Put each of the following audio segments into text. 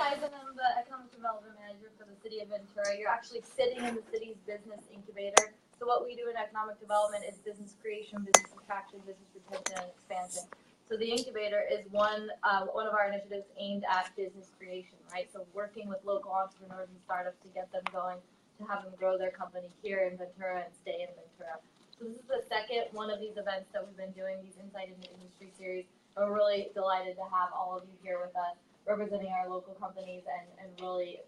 Eisen. I'm the Economic Development Manager for the City of Ventura. You're actually sitting in the city's business incubator. So what we do in economic development is business creation, business attraction, business retention, and expansion. So the incubator is one of our initiatives aimed at business creation, right? So working with local entrepreneurs and startups to get them going, to have them grow their company here in Ventura and stay in Ventura. So this is the second one of these events that we've been doing, these Insight into Industry series. And we're really delighted to have all of you here with us, representing our local companies and really,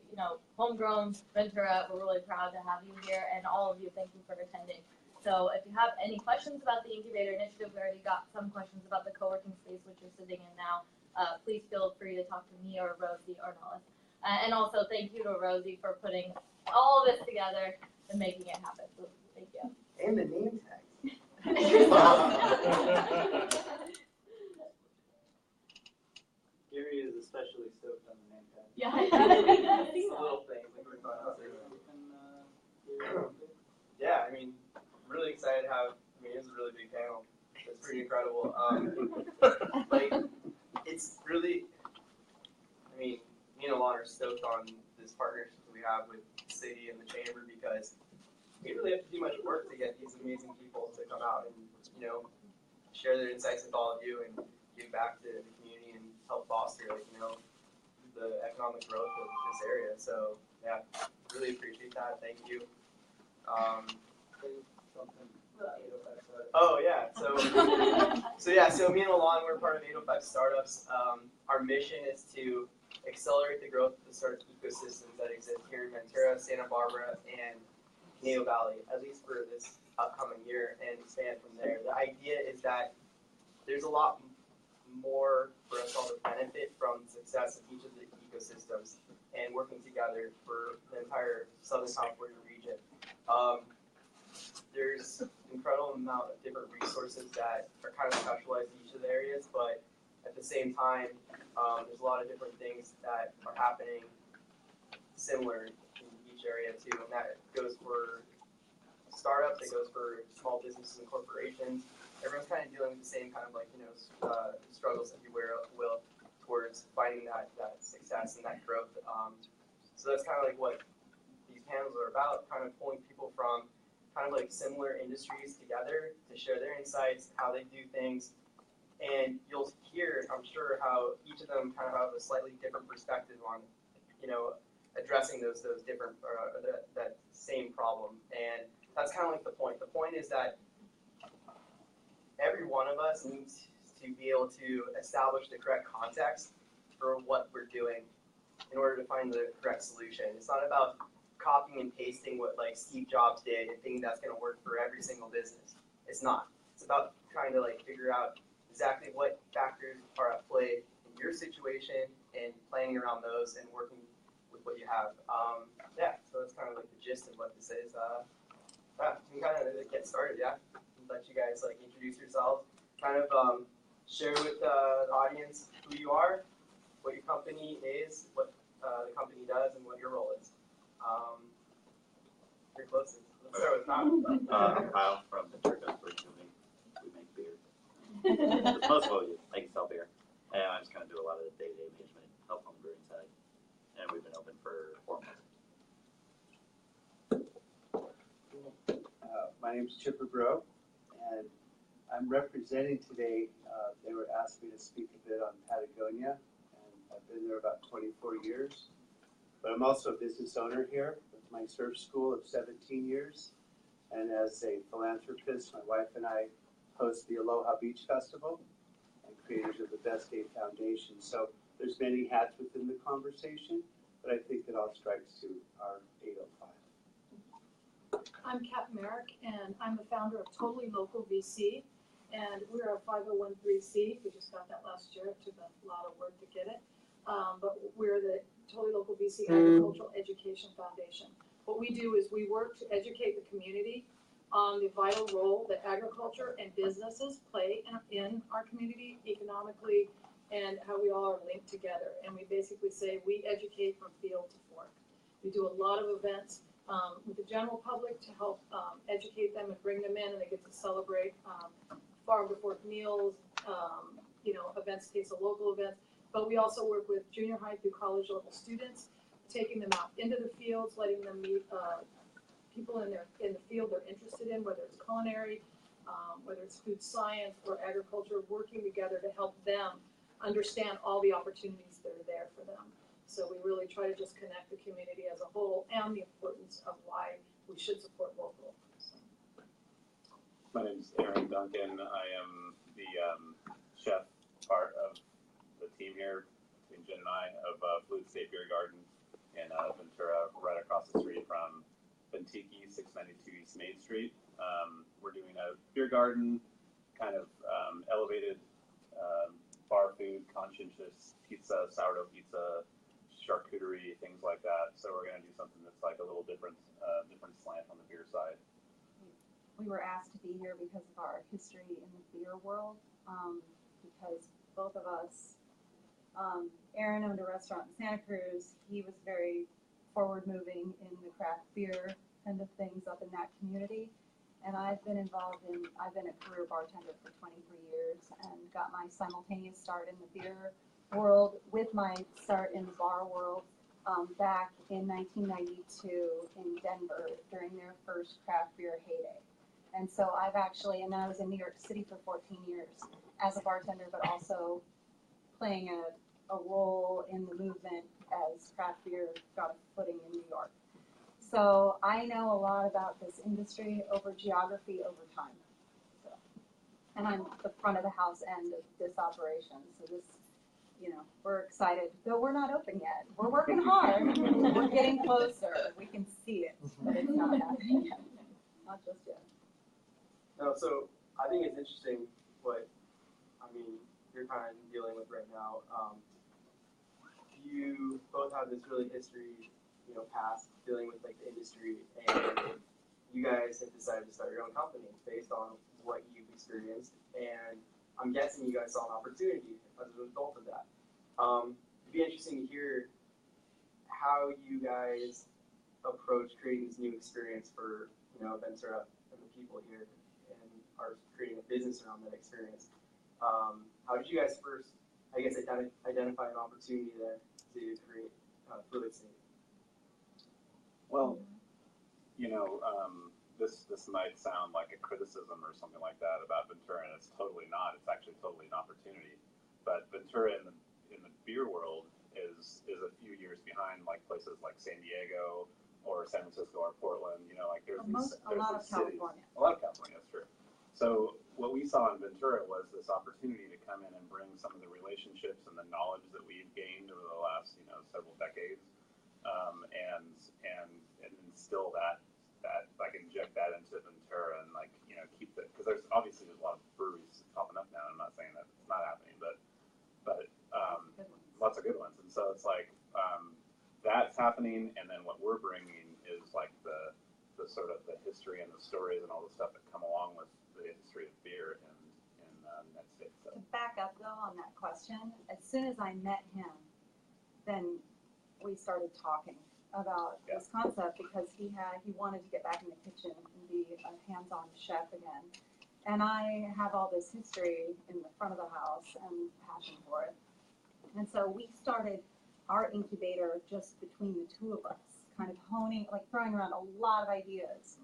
homegrown Ventura. We're really proud to have you here, and all of you, thank you for attending. So if you have any questions about the incubator initiative, we already got some questions about the co-working space which you're sitting in now. Please feel free to talk to me or Rosie or Nellis. And also thank you to Rosie for putting all of this together and making it happen. So thank you. And the name tags. Gary is especially stoked on the name tag. Yeah. It's a little thing. Yeah, I mean, really excited to have, it was a really big panel. It's pretty incredible. It's really, me and Alon are stoked on this partnership that we have with the city and the chamber, because we really have to do much work to get these amazing people to come out and, share their insights with all of you and give back to the community and help foster, the economic growth of this area. So, yeah, really appreciate that. Thank you. Oh yeah, so me and Alon, we're part of 805 Startups. Our mission is to accelerate the growth of the startup ecosystems that exist here in Ventura, Santa Barbara, and Neo Valley, at least for this upcoming year, and expand from there. The idea is that there's a lot more for us all to benefit from the success of each of the ecosystems and working together for the entire Southern California region. There's an incredible amount of different resources that are kind of specialized in each of the areas, but at the same time, there's a lot of different things that are happening similar in each area too, and that goes for startups, it goes for small businesses and corporations. Everyone's kind of dealing with the same kind of struggles, if you will, towards finding that success and that growth. So that's kind of like what these panels are about, kind of pulling people from kind of like similar industries together to share their insights, how they do things, and you'll hear, I'm sure, how each of them kind of have a slightly different perspective on, addressing those different that same problem, and that's kind of like the point. The point is that every one of us needs to be able to establish the correct context for what we're doing in order to find the correct solution. It's not about copying and pasting what Steve Jobs did and thinking that's going to work for every single business. It's not. It's about trying to figure out exactly what factors are at play in your situation and planning around those and working with what you have. So that's kind of the gist of what this is. We can kind of get started, let you guys introduce yourselves, kind of share with the audience who you are, what your company is, what the company does, and what your role is. You're closest. Let's start with Kyle. I'm Kyle from Ventura. We make beer. Most of it, I can sell beer. And I just kind of do a lot of the day-to-day management, help on the brewing side. And we've been open for 4 months. My name is Chipper Bro, and I'm representing today. They were asked me to speak a bit on Patagonia, and I've been there about 24 years. But I'm also a business owner here with my surf school of 17 years. And as a philanthropist, my wife and I host the Aloha Beach Festival and creators of the Best Day Foundation. So there's many hats within the conversation, but I think it all strikes to our 805. I'm Kat Merrick, and I'm the founder of Totally Local VC, and we're a 501(c)(3). We just got that last year. It took a lot of work to get it, but we're the Totally Local VC Agricultural Education Foundation. What we do is we work to educate the community on the vital role that agriculture and businesses play in our community economically, and how we all are linked together. And we basically say we educate from field to fork. We do a lot of events with the general public to help educate them and bring them in, and they get to celebrate farm to fork meals, events, case of local events. But we also work with junior high through college level students, taking them out into the fields, letting them meet people in the field they're interested in, whether it's culinary, whether it's food science or agriculture, working together to help them understand all the opportunities that are there for them. So we really try to just connect the community as a whole and the importance of why we should support local. So. My name is Aaron Duncan. I am the chef part of the team here between Jen and I of Fluid State Beer Garden in Ventura, right across the street from Bentiki, 692 East Main Street. We're doing a beer garden, kind of elevated bar food, conscientious pizza, sourdough pizza, charcuterie, things like that. So we're going to do something that's like a little different slant on the beer side. We were asked to be here because of our history in the beer world, because both of us, Aaron owned a restaurant in Santa Cruz. He was very forward-moving in the craft beer kind of things up in that community. And I've been a career bartender for 23 years and got my simultaneous start in the beer world with my start in the bar world back in 1992 in Denver during their first craft beer heyday. And so and I was in New York City for 14 years as a bartender, but also playing a role in the movement as craft beer got a footing in New York. So I know a lot about this industry over geography over time. So, and I'm the front of the house end of this operation. So this, we're excited. Though we're not open yet. We're working hard. We're getting closer. We can see it, but it's not happening yet. Not just yet. No, so I think it's interesting what, you're kind of dealing with right now. You both have this really history, past dealing with like the industry, and you guys have decided to start your own company based on what you've experienced, and I'm guessing you guys saw an opportunity as a result of that. It'd be interesting to hear how you guys approach creating this new experience for, Ventura and the people here, and are creating a business around that experience. How did you guys first, identify an opportunity there to create Fluid State? Well, this might sound like a criticism or something like that about Ventura, and it's totally not. It's actually totally an opportunity. But Ventura in the beer world is a few years behind like places like San Diego or San Francisco or Portland. There's A lot of cities. California. A lot of California, that's true. So what we saw in Ventura was this opportunity to come in and bring some of the relationships and the knowledge that we've gained over the last several decades, and instill that inject that into Ventura and keep it, because there's a lot of breweries popping up now. I'm not saying that it's not happening, but lots of good ones. And so it's like that's happening, and then what we're bringing is like the sort of the history and the stories and all the stuff that come along with the history of beer in the United States. So. To back up though on that question, as soon as I met him, then we started talking about this concept because he wanted to get back in the kitchen and be a hands-on chef again. And I have all this history in the front of the house and passion for it. And so we started our incubator just between the two of us, kind of throwing around a lot of ideas.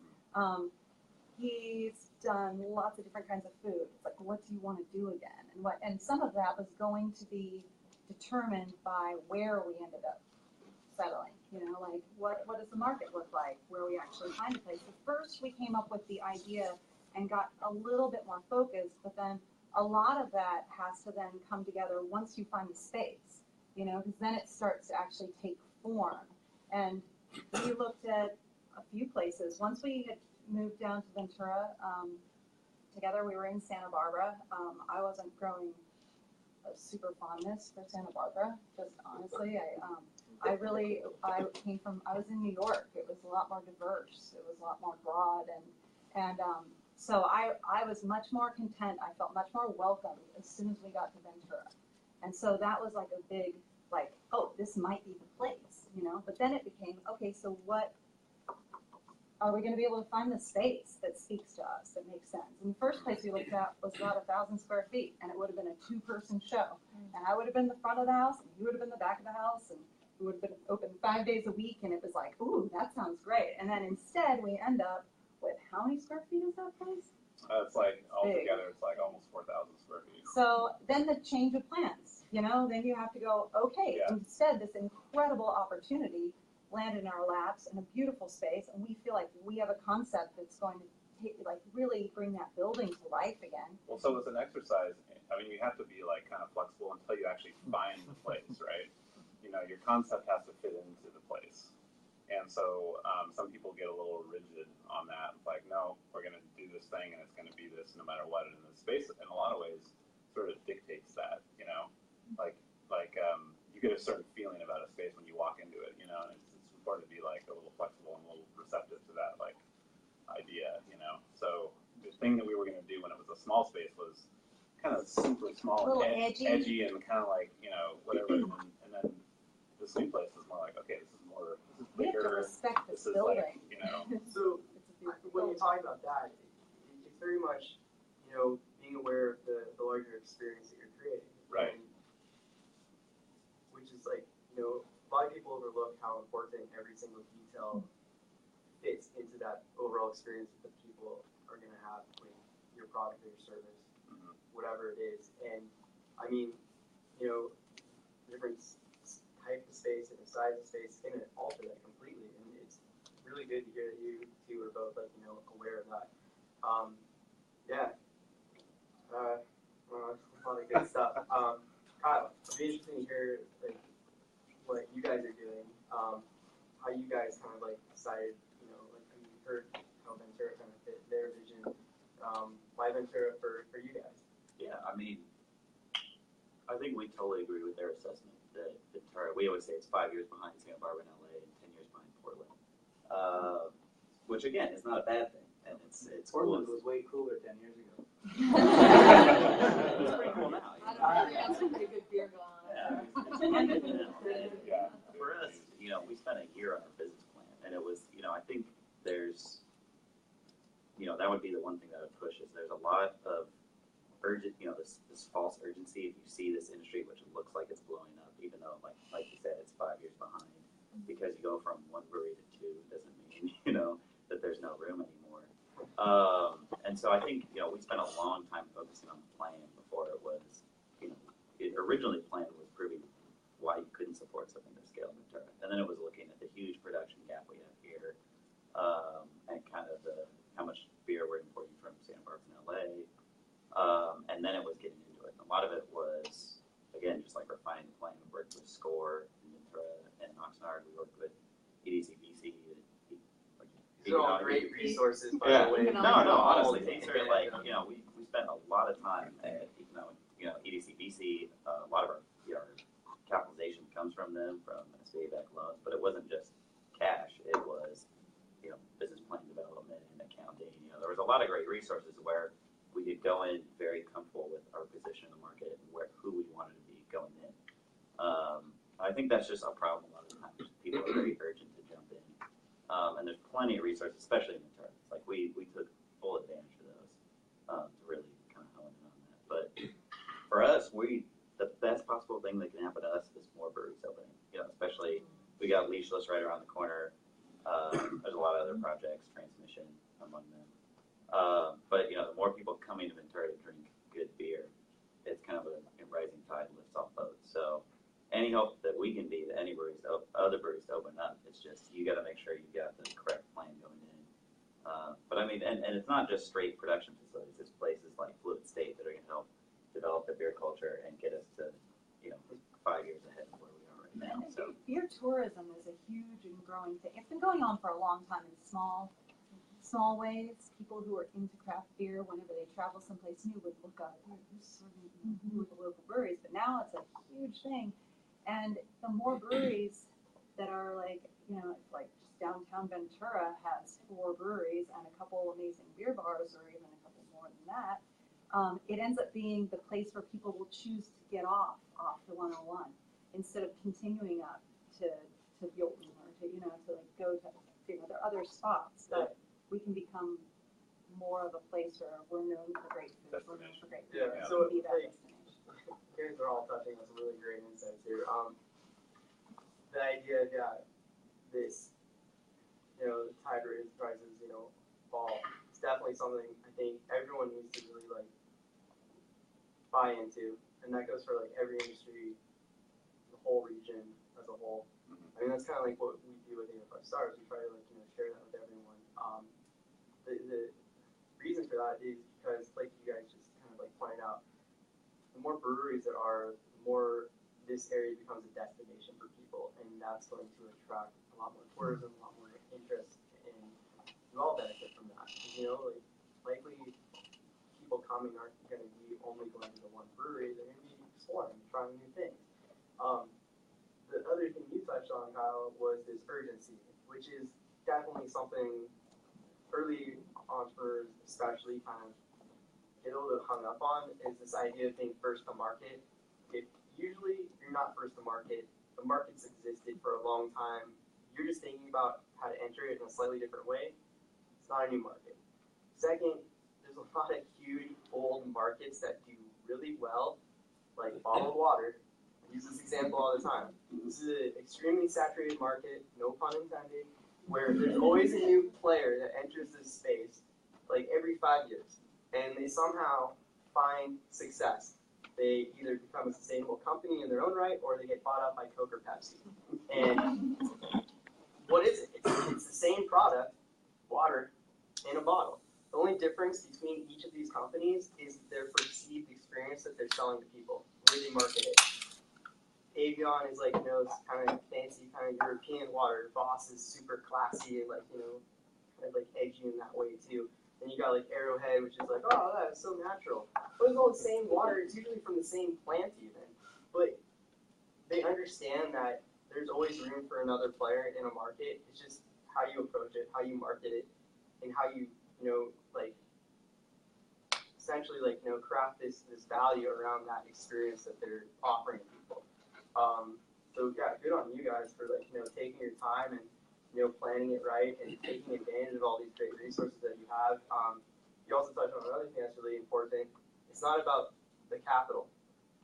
He's done lots of different kinds of food. It's like, what do you want to do again? And some of that was going to be determined by where we ended up settling. What does the market look like? Where we actually find a place. So first, we came up with the idea and got a little bit more focused, but then a lot of that has to then come together once you find the space, because then it starts to actually take form. And we looked at a few places. Once we had moved down to Ventura together, we were in Santa Barbara. I wasn't growing a super fondness for Santa Barbara, just honestly. I was in New York. It was a lot more diverse. It was a lot more broad, and so I was much more content. I felt much more welcome as soon as we got to Ventura, and so that was like a big oh, this might be the place, But then it became okay. So what are we gonna be able to find the space that speaks to us, that makes sense? And the first place we looked at was about 1,000 square feet, and it would have been a 2-person show. And I would have been the front of the house, and you would have been the back of the house, and we would have been open 5 days a week, and it was like, ooh, that sounds great. And then instead, we end up with, how many square feet is that place? It's like, altogether, it's like almost 4,000 square feet. So then the change of plans, then you have to go, okay, Yeah. instead, this incredible opportunity landed in our laps in a beautiful space, and we feel like we have a concept that's going to really bring that building to life again. Well, so it's an exercise. I mean, you have to be like kind of flexible until you actually find the place, right? Your concept has to fit into the place. And so some people get a little rigid on that. It's like, no, we're going to do this thing and it's going to be this no matter what. And the space, in a lot of ways, sort of dictates that, like you get a certain feeling about a space when you walk into it, and it's important to be like a little flexible and a little receptive to that like idea, So the thing that we were going to do when it was a small space was kind of super small, A little and edgy. and kind of like, whatever. And then this new place is more like, okay, this is We have to bigger. respect This this is like, building. So It's a beautiful when you building. talk about that, it's very much, being aware of the larger experience that you're creating. Right. And, which is like, a lot of people overlook how important every single detail fits into that overall experience that the people are going to have with your product or your service, whatever it is. And I mean, different type of space and the size of space can alter that completely. And it's really good to hear that you two are both aware of that. Yeah. A lot of good stuff. Kyle, it'd be interesting to hear what you guys are doing. How you guys kind of decided, you heard how Ventura kind of fit their vision. Why Ventura for you guys? Yeah, I mean, I think we totally agree with their assessment that Ventura, we always say it's 5 years behind Santa Barbara and LA and 10 years behind Portland. Which again is not a bad thing. And it's Portland cool. was way cooler 10 years ago. It's pretty cool now. I don't know, we got some pretty good beer going on. Yeah. For us, we spent a year on our business plan, and it was, I think there's, that would be the one thing that I would push is there's a lot of urgent, this false urgency if you see this industry, which it looks like it's blowing up, even though, like you said, it's 5 years behind. Because you go from 1 brewery to 2 doesn't mean, that there's no room anymore. And so I think, we spent a long time focusing on the plan before it was, it originally planned was proving why you couldn't support something to scale in Ventura. And then it was looking at the huge production gap we have here, and kind of how much beer we're importing from Santa Barbara and LA. And then it was getting into it. And a lot of it was, again, just like refining the plan. We worked with SCORE in Ventura and Oxnard. We worked with EDCBC. These are all great resources, by Yeah. the way. No, honestly, these are like, we spent a lot of time at, EDCBC, a lot of our capitalization comes from them, from SBA-backed loans, but it wasn't just cash, it was, business plan development and accounting, there was a lot of great resources where we could go in very comfortable with our position in the market and who we wanted to be going in. I think that's just a problem a lot of the times, people are very urgent to jump in. And there's plenty of resources, especially in the terms. Like we took full advantage of those to really kind of hone in on that. But for us, the best possible thing that can happen to us is more breweries opening. Especially we got Leashless right around the corner. There's a lot of other projects, Transmission among them. But the more people coming to Ventura to drink good beer, it's kind of a rising tide lifts all boats. So any hope that we can be that any breweries, other breweries to open up, it's just you got to make sure you've got the correct plan going in. But I mean, and it's not just straight production facilities. It's places like Fluid State that are going to help develop the beer culture and get us to 5 years ahead of where we are right now. And So beer tourism is a huge and growing thing. It's been going on for a long time in small ways. People who are into craft beer, whenever they travel someplace new, would look up who's serving who are the local breweries. But now it's a huge thing, and the more breweries that are like just downtown Ventura has 4 breweries and a couple amazing beer bars, or even a couple more than that. It ends up being the place where people will choose to get off the 101 instead of continuing up to Buellton or to go to there are other spots that place where we're known for great food, we're known for great food. Yeah, We so, can be that like, destination. you guys are all touching on some really great insights here. The idea that this, tide raises prices, fall, it's definitely something I think everyone needs to really like buy into, and that goes for like every industry, the whole region as a whole. I mean, that's kind of like what we do with AFR Stars. We try to share that with everyone. The reason for that is because, like you guys just kind of like pointed out, the more breweries there are, the more this area becomes a destination for people, and that's going to attract a lot more tourism, a lot more interest, and we all benefit from that. Likely people coming aren't going to be only going to the one brewery; they're going to be exploring, trying new things. The other thing you touched on, Kyle, was this urgency, which is definitely something early entrepreneurs especially kind of get a little bit hung up on, is this idea of being first to market. If usually you're not first to market, the market's existed for a long time, you're just thinking about how to enter it in a slightly different way, it's not a new market. Second, there's a lot of huge old markets that do really well, like bottled water. I use this example all the time. This is an extremely saturated market, no pun intended, where there's always a new player that enters this space like every 5 years, and they somehow find success. They either become a sustainable company in their own right, or they get bought out by Coke or Pepsi. And what is it? It's the same product, water, in a bottle. The only difference between each of these companies is their perceived experience that they're selling to people, where they market it. Avion is like, it's kind of fancy, kind of European water. Voss is super classy and kind of like edgy in that way too. Then you got like Arrowhead, which is like, oh, that's so natural. But it's all the same water. It's usually from the same plant even. But they understand that there's always room for another player in a market. It's just how you approach it, how you market it, and how you, essentially craft this value around that experience that they're offering people. So yeah, good on you guys for taking your time and planning it right and taking advantage of all these great resources that you have. You also touched on another thing that's really important. It's not about the capital.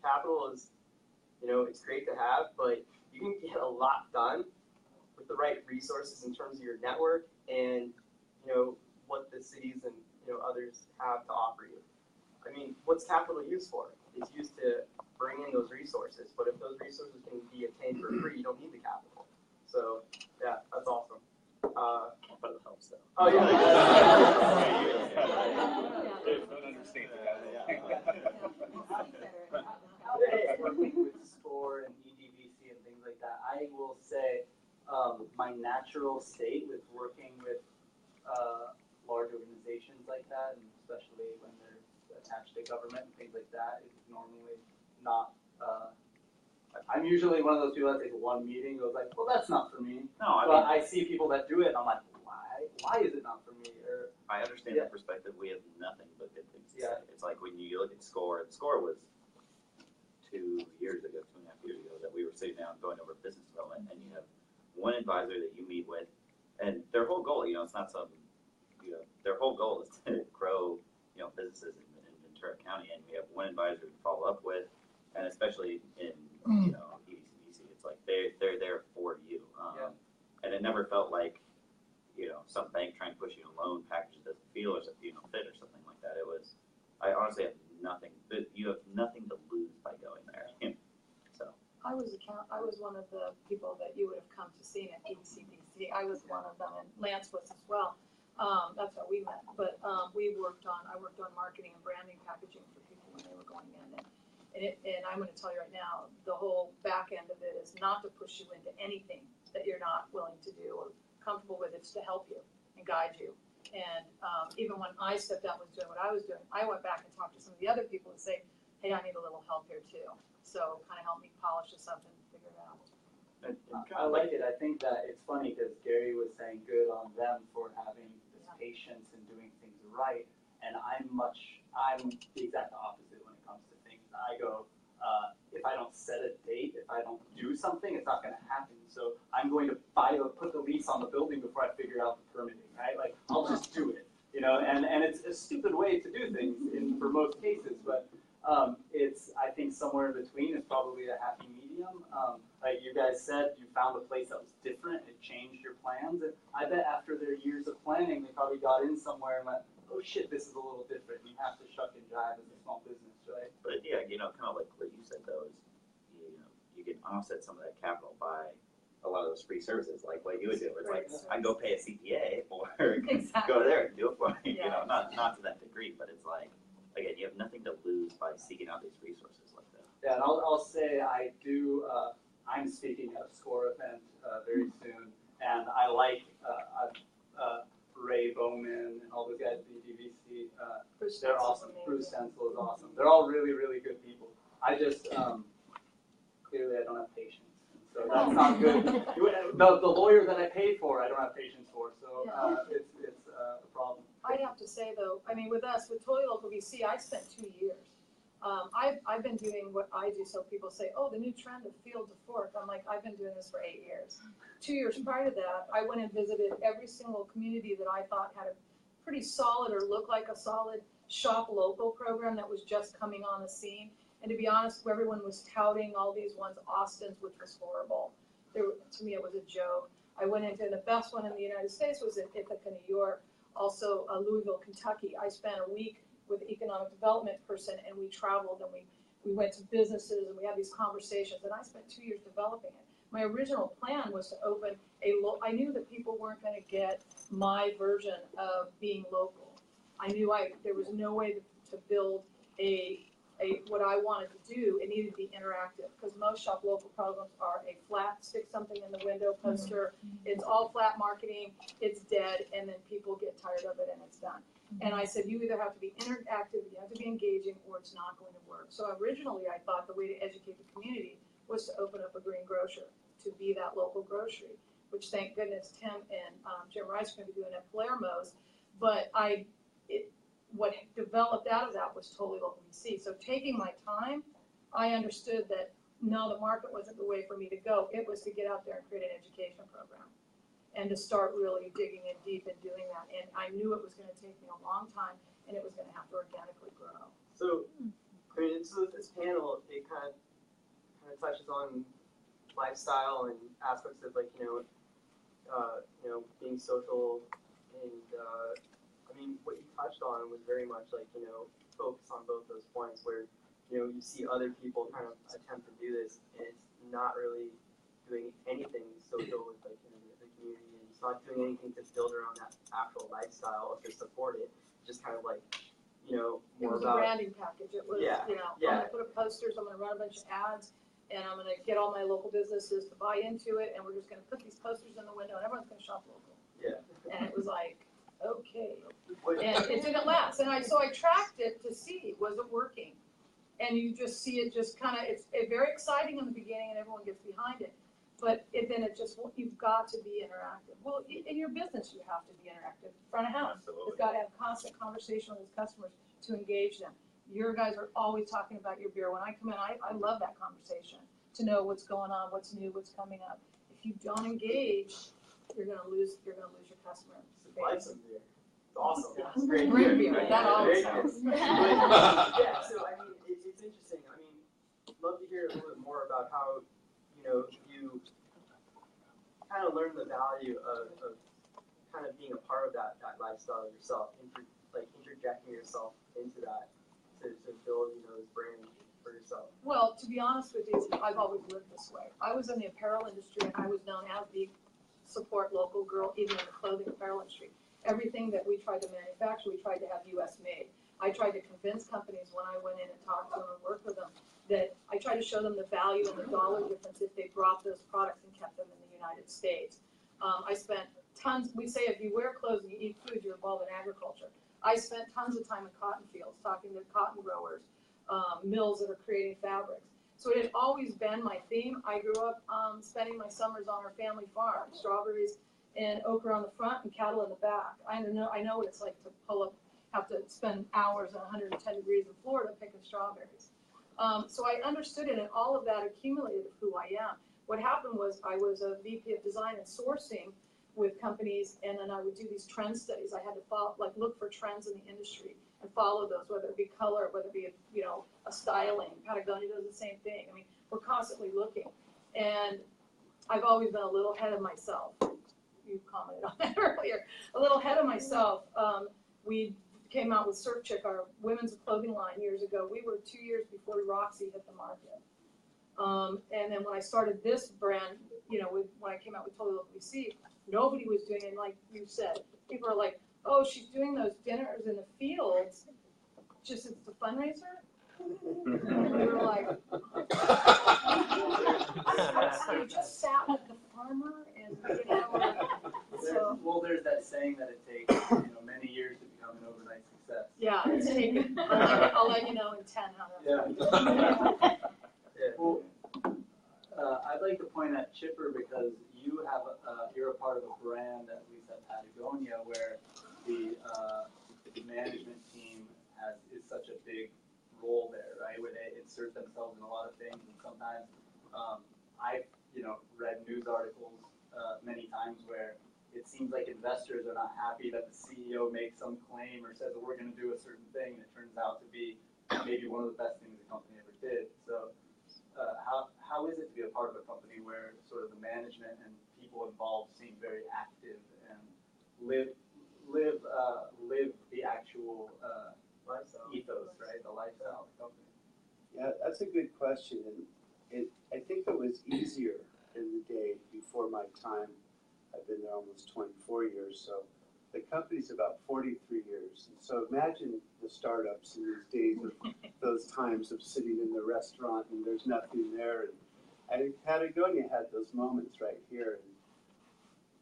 Capital is, it's great to have, but you can get a lot done with the right resources in terms of your network and what the cities and others have to offer you. I mean, what's capital used for? It's used to bring in those resources, but if those resources can be obtained for free, you don't need the capital. So yeah, that's awesome. But it helps though. Oh yeah. Don't understand Working with SCORE and EDVC and things like that, I will say my natural state with working with large organizations like that, and especially when they're attached to government and things like that, is normally not. I'm usually one of those people that take one meeting and goes like, well, that's not for me. No, But I see people that do it, and I'm like, why? Why is it not for me? Or I understand that perspective. We have nothing but good things to say. It's like when you look at SCORE, SCORE was 2.5 years ago, that we were sitting down going over business development, and you have one advisor that you meet with, and their whole goal, it's not some, their whole goal is to grow, businesses in Ventura County, and we have one advisor to follow up with, and especially in, EDCBC, it's like they're there for you. And it never felt like, some bank trying to push you a loan package that doesn't feel or fit or something like that. It was, I honestly have nothing, you have nothing to lose by going there. So. I was one of the people that you would have come to see at EDCBC. I was one of them, and Lance was as well. That's how we met. But I worked on marketing and branding packaging for people when they were going in. And I'm going to tell you right now, the whole back end of it is not to push you into anything that you're not willing to do or comfortable with. It's to help you and guide you. And even when I stepped out and was doing what I was doing, I went back and talked to some of the other people and say, hey, I need a little help here too. So kind of help me polish this up and figure it out. I like it. I think that it's funny because Gary was saying good on them for having this patience and doing things right. And I'm the exact opposite when it comes to things. I go, if I don't set a date, if I don't do something, it's not going to happen. So I'm going to put the lease on the building before I figure out the permitting, right? Like, I'll just do it. you know, and it's a stupid way to do things for most cases, but it's, I think somewhere in between is probably a happy medium. Like you guys said, you found a place that was different, it changed your plans, and I bet after their years of planning, they probably got in somewhere and went, oh shit, this is a little different, you have to shuck and jive as a small business, right? But yeah, you know, kind of like what you said though, is you can offset some of that capital by a lot of those free services, like what you would do. It's like I go pay a CPA or go there and do it for me. You know, not to that degree, but it's like again, you have nothing to lose by seeking out these resources like that. Yeah, and I'll say I do. I'm speaking at a SCORE event very soon, and I like Ray Bowman and all those guys at BDVC. They're awesome. Bruce Stencil is awesome. They're all really, really good people. I just clearly I don't have patience, so that's not good. The lawyer that I pay for, I don't have patience for, so it's a problem. I'd have to say though, I mean, with us, with Totally Local VC, I spent 2 years. I've been doing what I do, so people say, oh, the new trend of field to fork. I'm like, I've been doing this for 8 years. 2 years prior to that, I went and visited every single community that I thought had a pretty solid or looked like a solid shop local program that was just coming on the scene. And to be honest, everyone was touting all these ones, Austin's, which was horrible. To me, it was a joke. I went into the best one in the United States was in Ithaca, New York, also Louisville, Kentucky. I spent a week with the economic development person, and we traveled and we went to businesses and we had these conversations, and I spent 2 years developing it. My original plan was to open I knew that people weren't going to get my version of being local. I knew there was no way to build what I wanted to do. It needed to be interactive, because most shop local programs are a flat, stick something in the window poster. It's all flat marketing, it's dead, and then people get tired of it and it's done. And I said, you either have to be interactive, you have to be engaging, or it's not going to work. So originally I thought the way to educate the community was to open up a green grocer, to be that local grocery, which thank goodness Tim and Jim Rice are going to be doing at Palermo's. But what developed out of that was Totally Local VC. So taking my time, I understood that no, the market wasn't the way for me to go. It was to get out there and create an education program and to start really digging in deep and doing that. And I knew it was going to take me a long time, and it was going to have to organically grow. So, I mean, so this panel, it kind of touches on lifestyle and aspects of like being social, and I mean, what you touched on was very much like focus on both those points where you see other people kind of attempt to do this, and it's not really doing anything social with like the community, and it's not doing anything to build around that actual lifestyle or to support it. Just kind of like It more was about a branding package. It was, I'm going to put up posters, I'm going to run a bunch of ads, and I'm going to get all my local businesses to buy into it, and we're just going to put these posters in the window, and everyone's going to shop local. Yeah. And it was like, okay. And it didn't last. And so I tracked it to see, was it working? And you just see it just kind of, it's very exciting in the beginning, and everyone gets behind it. But then you've got to be interactive. Well, in your business, you have to be interactive. Front of house, it's got to have constant conversation with its customers to engage them. Your guys are always talking about your beer. When I come in, I love that conversation to know what's going on, what's new, what's coming up. If you don't engage, you're gonna lose your customer. Supply some beer. It's awesome. Yeah. It's great beer. That always helps. Yeah. So I mean, it's interesting. I mean, I'd love to hear a little bit more about how you kind of learn the value of kind of being a part of that lifestyle yourself, interjecting yourself into that to build this brand for yourself. Well, to be honest with you, I've always lived this way. I was in the apparel industry, and I was known as the support local girl, even in the clothing apparel industry. Everything that we tried to manufacture, we tried to have U.S. made. I tried to convince companies when I went in and talked to them and worked with them that I tried to show them the value and the dollar difference if they brought those products and kept them in the United States. I spent tons, we say if you wear clothes and you eat food, you're involved in agriculture. I spent tons of time in cotton fields talking to cotton growers, mills that are creating fabrics. So it had always been my theme. I grew up spending my summers on our family farm, strawberries and okra on the front and cattle in the back. I know what it's like to have to spend hours at 110 degrees in Florida picking strawberries. So I understood it, and all of that accumulated who I am. What happened was I was a VP of design and sourcing with companies, and then I would do these trend studies. I had to follow, like, look for trends in the industry and follow those, whether it be color, whether it be a styling. Patagonia does the same thing. I mean, we're constantly looking, and I've always been a little ahead of myself. You commented on that earlier. A little ahead of myself. We came out with Surf Chick, our women's clothing line, years ago. We were 2 years before Roxy hit the market. And then when I started this brand, when I came out with Totally Local VC, nobody was doing it. Like you said, people are like, "Oh, she's doing those dinners in the fields. Just it's a fundraiser." And we were like, so you just sat with the farmer and so. Well, there's that saying that it takes many years to become an overnight success. Yeah, it's taken. I'll let you know in 10 how that's Well, I'd like to point at Chipper because you're a part of a brand, at least at Patagonia, where the management team is such a big role there, right? Where they insert themselves in a lot of things, and sometimes I've read news articles many times where it seems like investors are not happy that the CEO makes some claim or says that we're going to do a certain thing, and it turns out to be maybe one of the best things the company ever did. So how is it to be a part of a company where sort of the management and people involved seem very active and live the actual ethos, right? The lifestyle of the company. Yeah, that's a good question, and I think it was easier in the day before my time. I've been there almost 24 years, so the company's about 43 years. And so imagine the startups in these days of those times of sitting in the restaurant and there's nothing there. And I think Patagonia had those moments right here.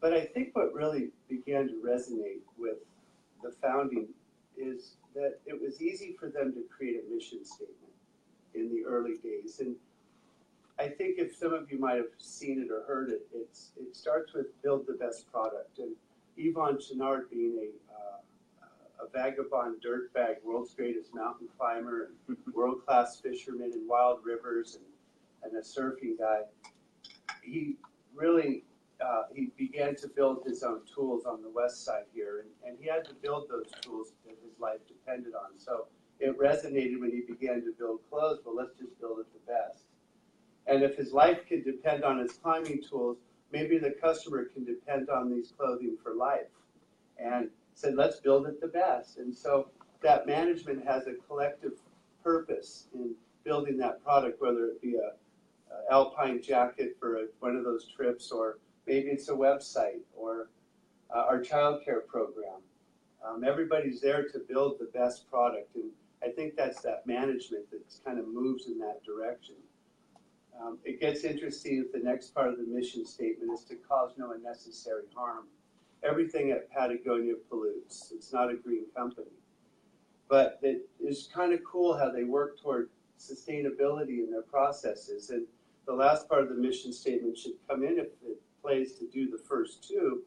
But I think what really began to resonate with the founding is that it was easy for them to create a mission statement in the early days. And I think if some of you might have seen it or heard it, it starts with build the best product. And Yvon Chouinard being a vagabond dirtbag, world's greatest mountain climber, and world-class fisherman in wild rivers, and a surfing guy, he really he began to build his own tools on the west side here, and he had to build those tools that his life depended on. So it resonated when he began to build clothes. Well, let's just build it the best. And if his life could depend on his climbing tools, maybe the customer can depend on these clothing for life. And said, let's build it the best. And so that management has a collective purpose in building that product, whether it be a alpine jacket for one of those trips, or maybe it's a website, or our childcare program. Everybody's there to build the best product. And I think that's that management that kind of moves in that direction. It gets interesting if the next part of the mission statement is to cause no unnecessary harm. Everything at Patagonia pollutes. It's not a green company. But it is kind of cool how they work toward sustainability in their processes. And the last part of the mission statement should come in if it plays to do the first two,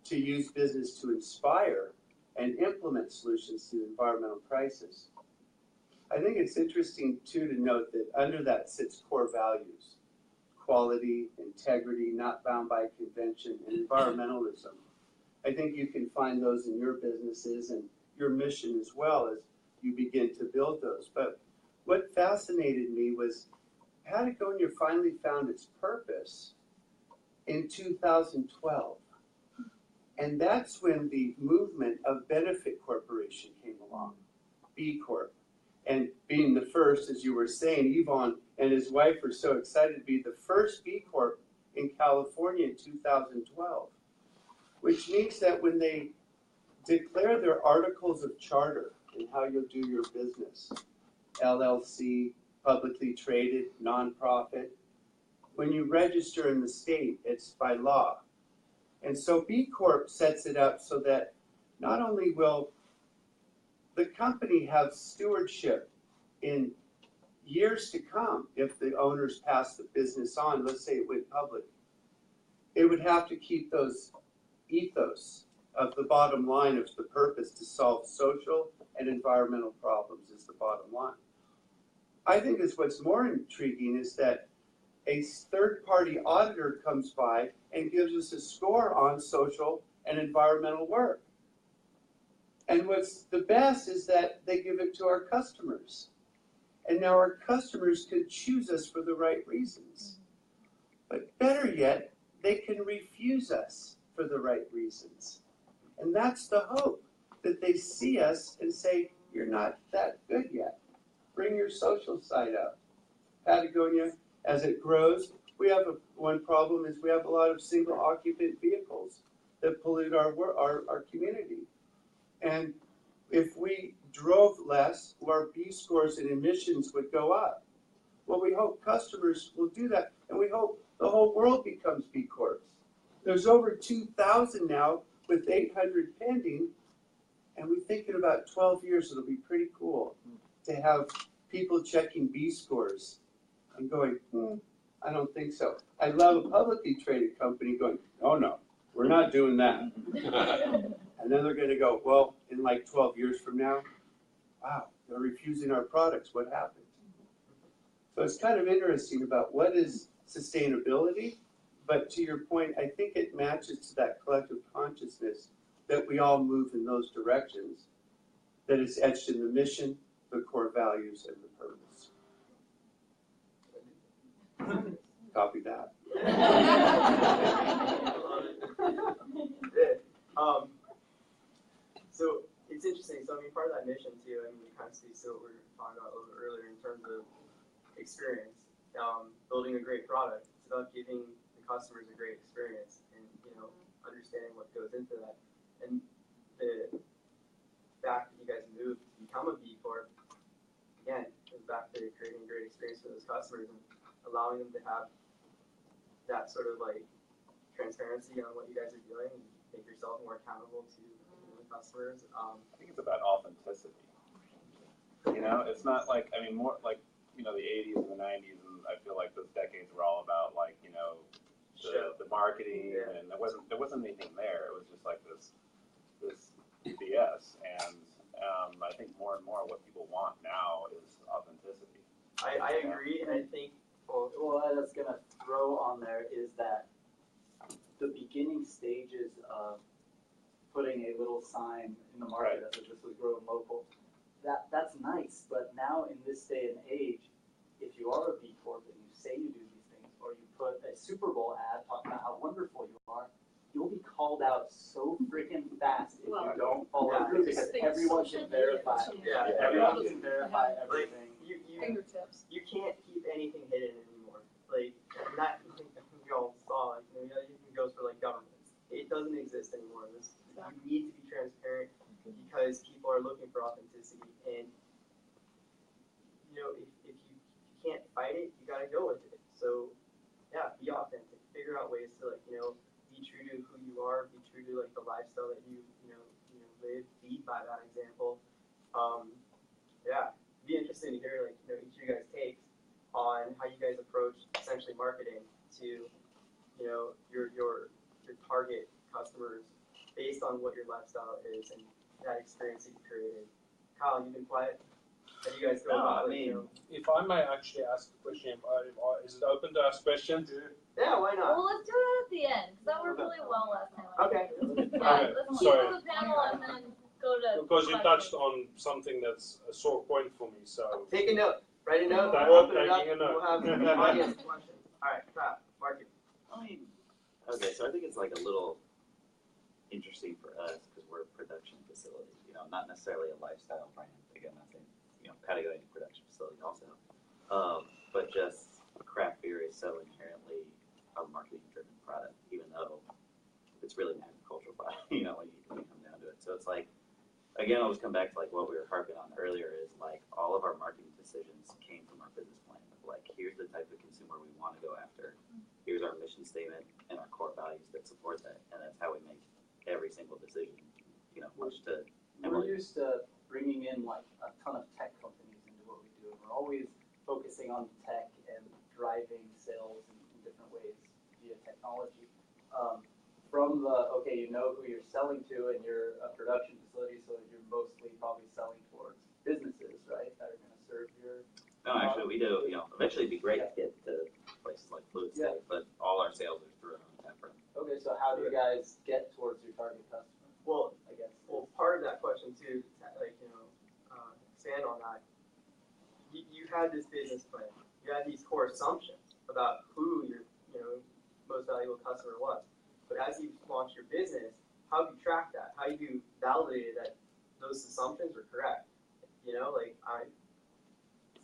to use business to inspire and implement solutions to the environmental crisis. I think it's interesting, too, to note that under that sits core values: quality, integrity, not bound by convention, and environmentalism. I think you can find those in your businesses and your mission as well as you begin to build those. But what fascinated me was Patagonia finally found its purpose in 2012. And that's when the movement of Benefit Corporation came along, B Corp. And being the first, as you were saying, Yvon and his wife were so excited to be the first B Corp in California in 2012, which means that when they declare their articles of charter and how you'll do your business, LLC, publicly traded, nonprofit, when you register in the state, it's by law. And so B Corp sets it up so that not only will the company have stewardship in years to come if the owners pass the business on, let's say it went public, it would have to keep those ethos of the bottom line of the purpose to solve social and environmental problems is the bottom line. I think is what's more intriguing is that a third-party auditor comes by and gives us a score on social and environmental work. And what's the best is that they give it to our customers. And now our customers can choose us for the right reasons. But better yet, they can refuse us for the right reasons. And that's the hope, that they see us and say, you're not that good yet. Bring your social side up. Patagonia, as it grows, we have one problem is we have a lot of single occupant vehicles that pollute our community. And if we drove less, our B scores and emissions would go up. Well, we hope customers will do that, and we hope the whole world becomes B Corps. There's over 2,000 now with 800 pending, and we think in about 12 years it'll be pretty cool to have people checking B scores and going, I don't think so. I love a publicly traded company going, oh no, we're not doing that. And then they're going to go, well, in like 12 years from now, wow, they're refusing our products. What happened? So it's kind of interesting about what is sustainability. But to your point, I think it matches to that collective consciousness that we all move in those directions, that is etched in the mission, the core values, and the purpose. Copy that. So it's interesting. So I mean, part of that mission too. I mean, it kind of speaks to what we were talking about a little bit earlier in terms of experience. Building a great product. It's about giving the customers a great experience, and understanding what goes into that. And the fact that you guys moved to become a B Corp, again, goes back to creating a great experience for those customers and allowing them to have that sort of like transparency on what you guys are doing and make yourself more accountable to the customers. I think it's about authenticity. It's not like, I mean, more like, the 80s and the 90s, and I feel like those decades were all about like, the marketing, and there wasn't anything there. It was just like this BS, and I think more and more what people want now is authenticity. I agree, and I think what I was going to throw on there is that the beginning stages of putting a little sign in the market that says this was grown local, that's nice, but now in this day and age, if you are a B Corp and you say you do these things, or you put a Super Bowl ad talking about how wonderful you are, you'll be called out so freaking fast if you don't follow through, because everyone can verify. Everyone can verify everything. Fingertips. You can't keep anything hidden anymore. Like that, we all saw. Like, it even goes for like governments. It doesn't exist anymore. You need to be transparent because people are looking for authenticity, and if you can't fight it, you got to go with it. So yeah, be authentic. Figure out ways to be true to who you are. Be true to like the lifestyle that you live. Lead by that example. Be interesting to hear each of you guys' takes on how you guys approach essentially marketing to your target customers based on what your lifestyle is and that experience that you created. Kyle, you've been quiet. How do you guys go about it? If I may actually ask a question, is it open to ask questions? Yeah, why not? Well, let's do it at the end, because that worked really well last time. Okay. Yeah, let's keep sorry. to the panel and then go to Because you questions. touched on something that's a sore point for me, so. Take a note. Write a note. I'm Open it up. taking a note. We'll have audience questions. All right, Kyle, Market. Okay, so I think it's like a little interesting for us because we're a production facility, not necessarily a lifestyle brand. Again, that's a Patagonia production facility also, but just craft beer is so inherently a marketing-driven product, even though it's really an agricultural product. When you come down to it. So it's like, again, I'll just come back to like what we were harping on earlier is like all of our marketing decisions came from our business plan. Like, here's the type of consumer we want to go after. Here's our mission statement and our core values that support that, and that's how we make every single decision. Much to We're used to bringing in like a ton of tech companies into what we do, and we're always focusing on tech and driving sales in different ways via technology. From you know who you're selling to, and you're a production facility, so you're mostly probably selling towards businesses, right, that are going to serve your. No, actually, we do. Eventually, it'd be great to get to like just like fluid state, but all our sales are through our own tap room. Okay, so how do you guys get towards your target customer? Well, I guess. Well, part of that question too, like, expand on that. You had this business plan. You had these core assumptions about who your, most valuable customer was. But as you launched your business, how have you tracked that? How have you validated that those assumptions were correct?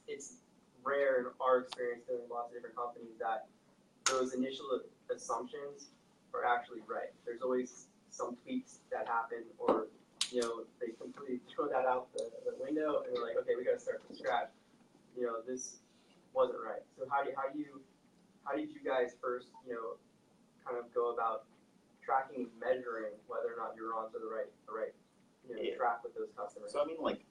It's rare in our experience doing lots of different companies that those initial assumptions are actually right. There's always some tweaks that happen, or they completely throw that out the window, and they're like, okay, we got to start from scratch. This wasn't right. So how did you guys first, kind of go about tracking and measuring whether or not you're onto the right track with those customers? So I mean, like,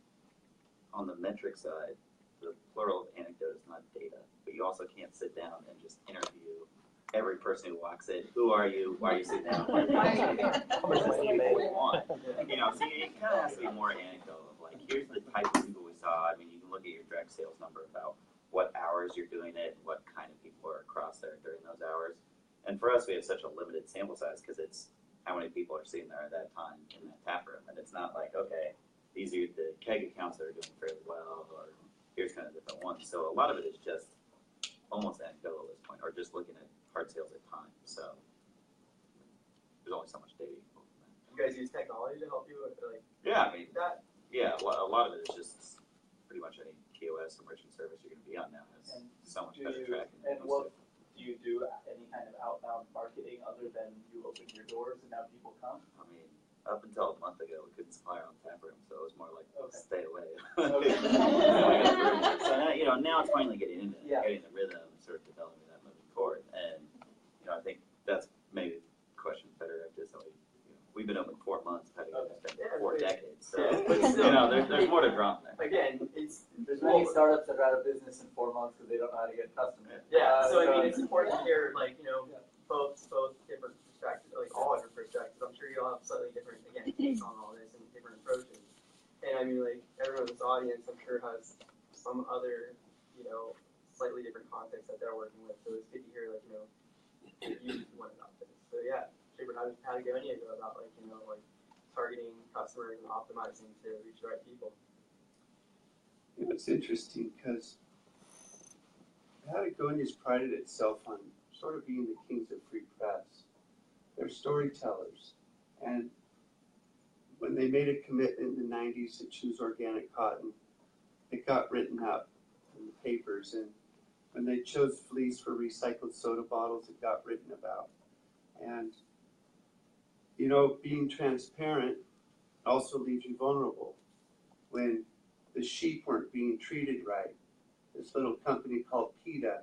on the metric side, the plural of anecdote is not data, but you also can't sit down and just interview every person who walks in. Who are you? Why are you sitting down? How much money you want? So it kind of has to be more anecdotal of like, here's the type of people we saw. I mean, you can look at your direct sales number about what hours you're doing it, what kind of people are across there during those hours. And for us, we have such a limited sample size because it's how many people are sitting there at that time in that tap room. And it's not like, okay, these are the keg accounts that are doing fairly well, or here's kind of different ones. So a lot of it is just almost anecdotal at this point, or just looking at hard sales at times. So there's only so much data you can pull from that. You guys use technology to help you with Yeah, I mean, that? Yeah, a lot of it is just pretty much any POS or merchant service you're going to be on now has And so much do better you- tracking. and than what- most Do you do any kind of outbound marketing other than you open your doors and now people come? I mean, up until a month ago, we couldn't supply our own tap room, so it was more like, Okay. stay away. Okay. So now it's finally getting into it, Yeah. getting the rhythm, sort of developing that moving forward. And, I think that's maybe the question better after this. We've been open 4 months, having been 4 decades. So, But still, there's more to draw from there. Again, There's many startups that are out of business in 4 months because they don't know how to get customers. so I mean, it's important to hear both different perspectives, all different perspectives. I'm sure you all have slightly different takes on all this and different approaches. And I mean, everyone in this audience, I'm sure has some other slightly different context that they're working with. So it's good to hear you went about this. So yeah, Shaper, how did Gavinia go about targeting customers and optimizing to reach the right people? It's interesting because Patagonia's prided itself on sort of being the kings of free press. They're storytellers. And when they made a commitment in the 90s to choose organic cotton, it got written up in the papers. And when they chose fleece for recycled soda bottles, it got written about. And, being transparent also leaves you vulnerable. When the sheep weren't being treated right, this little company called PETA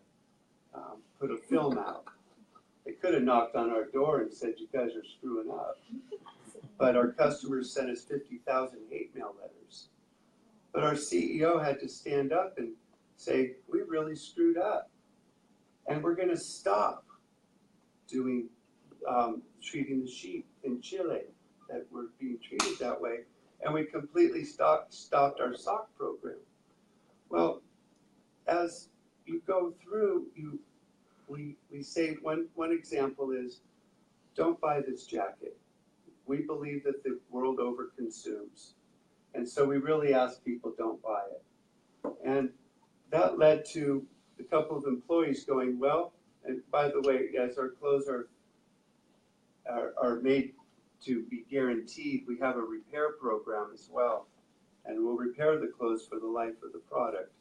put a film out. They could have knocked on our door and said, you guys are screwing up. But our customers sent us 50,000 hate mail letters. But our CEO had to stand up and say, we really screwed up. And we're going to stop doing treating the sheep in Chile that were being treated that way. And we completely stopped our sock program. Well, as you go through, we say one example is, don't buy this jacket. We believe that the world overconsumes. And so we really ask people, don't buy it. And that led to a couple of employees going, well, and by the way, as our clothes are made to be guaranteed, we have a repair program as well. And we'll repair the clothes for the life of the product.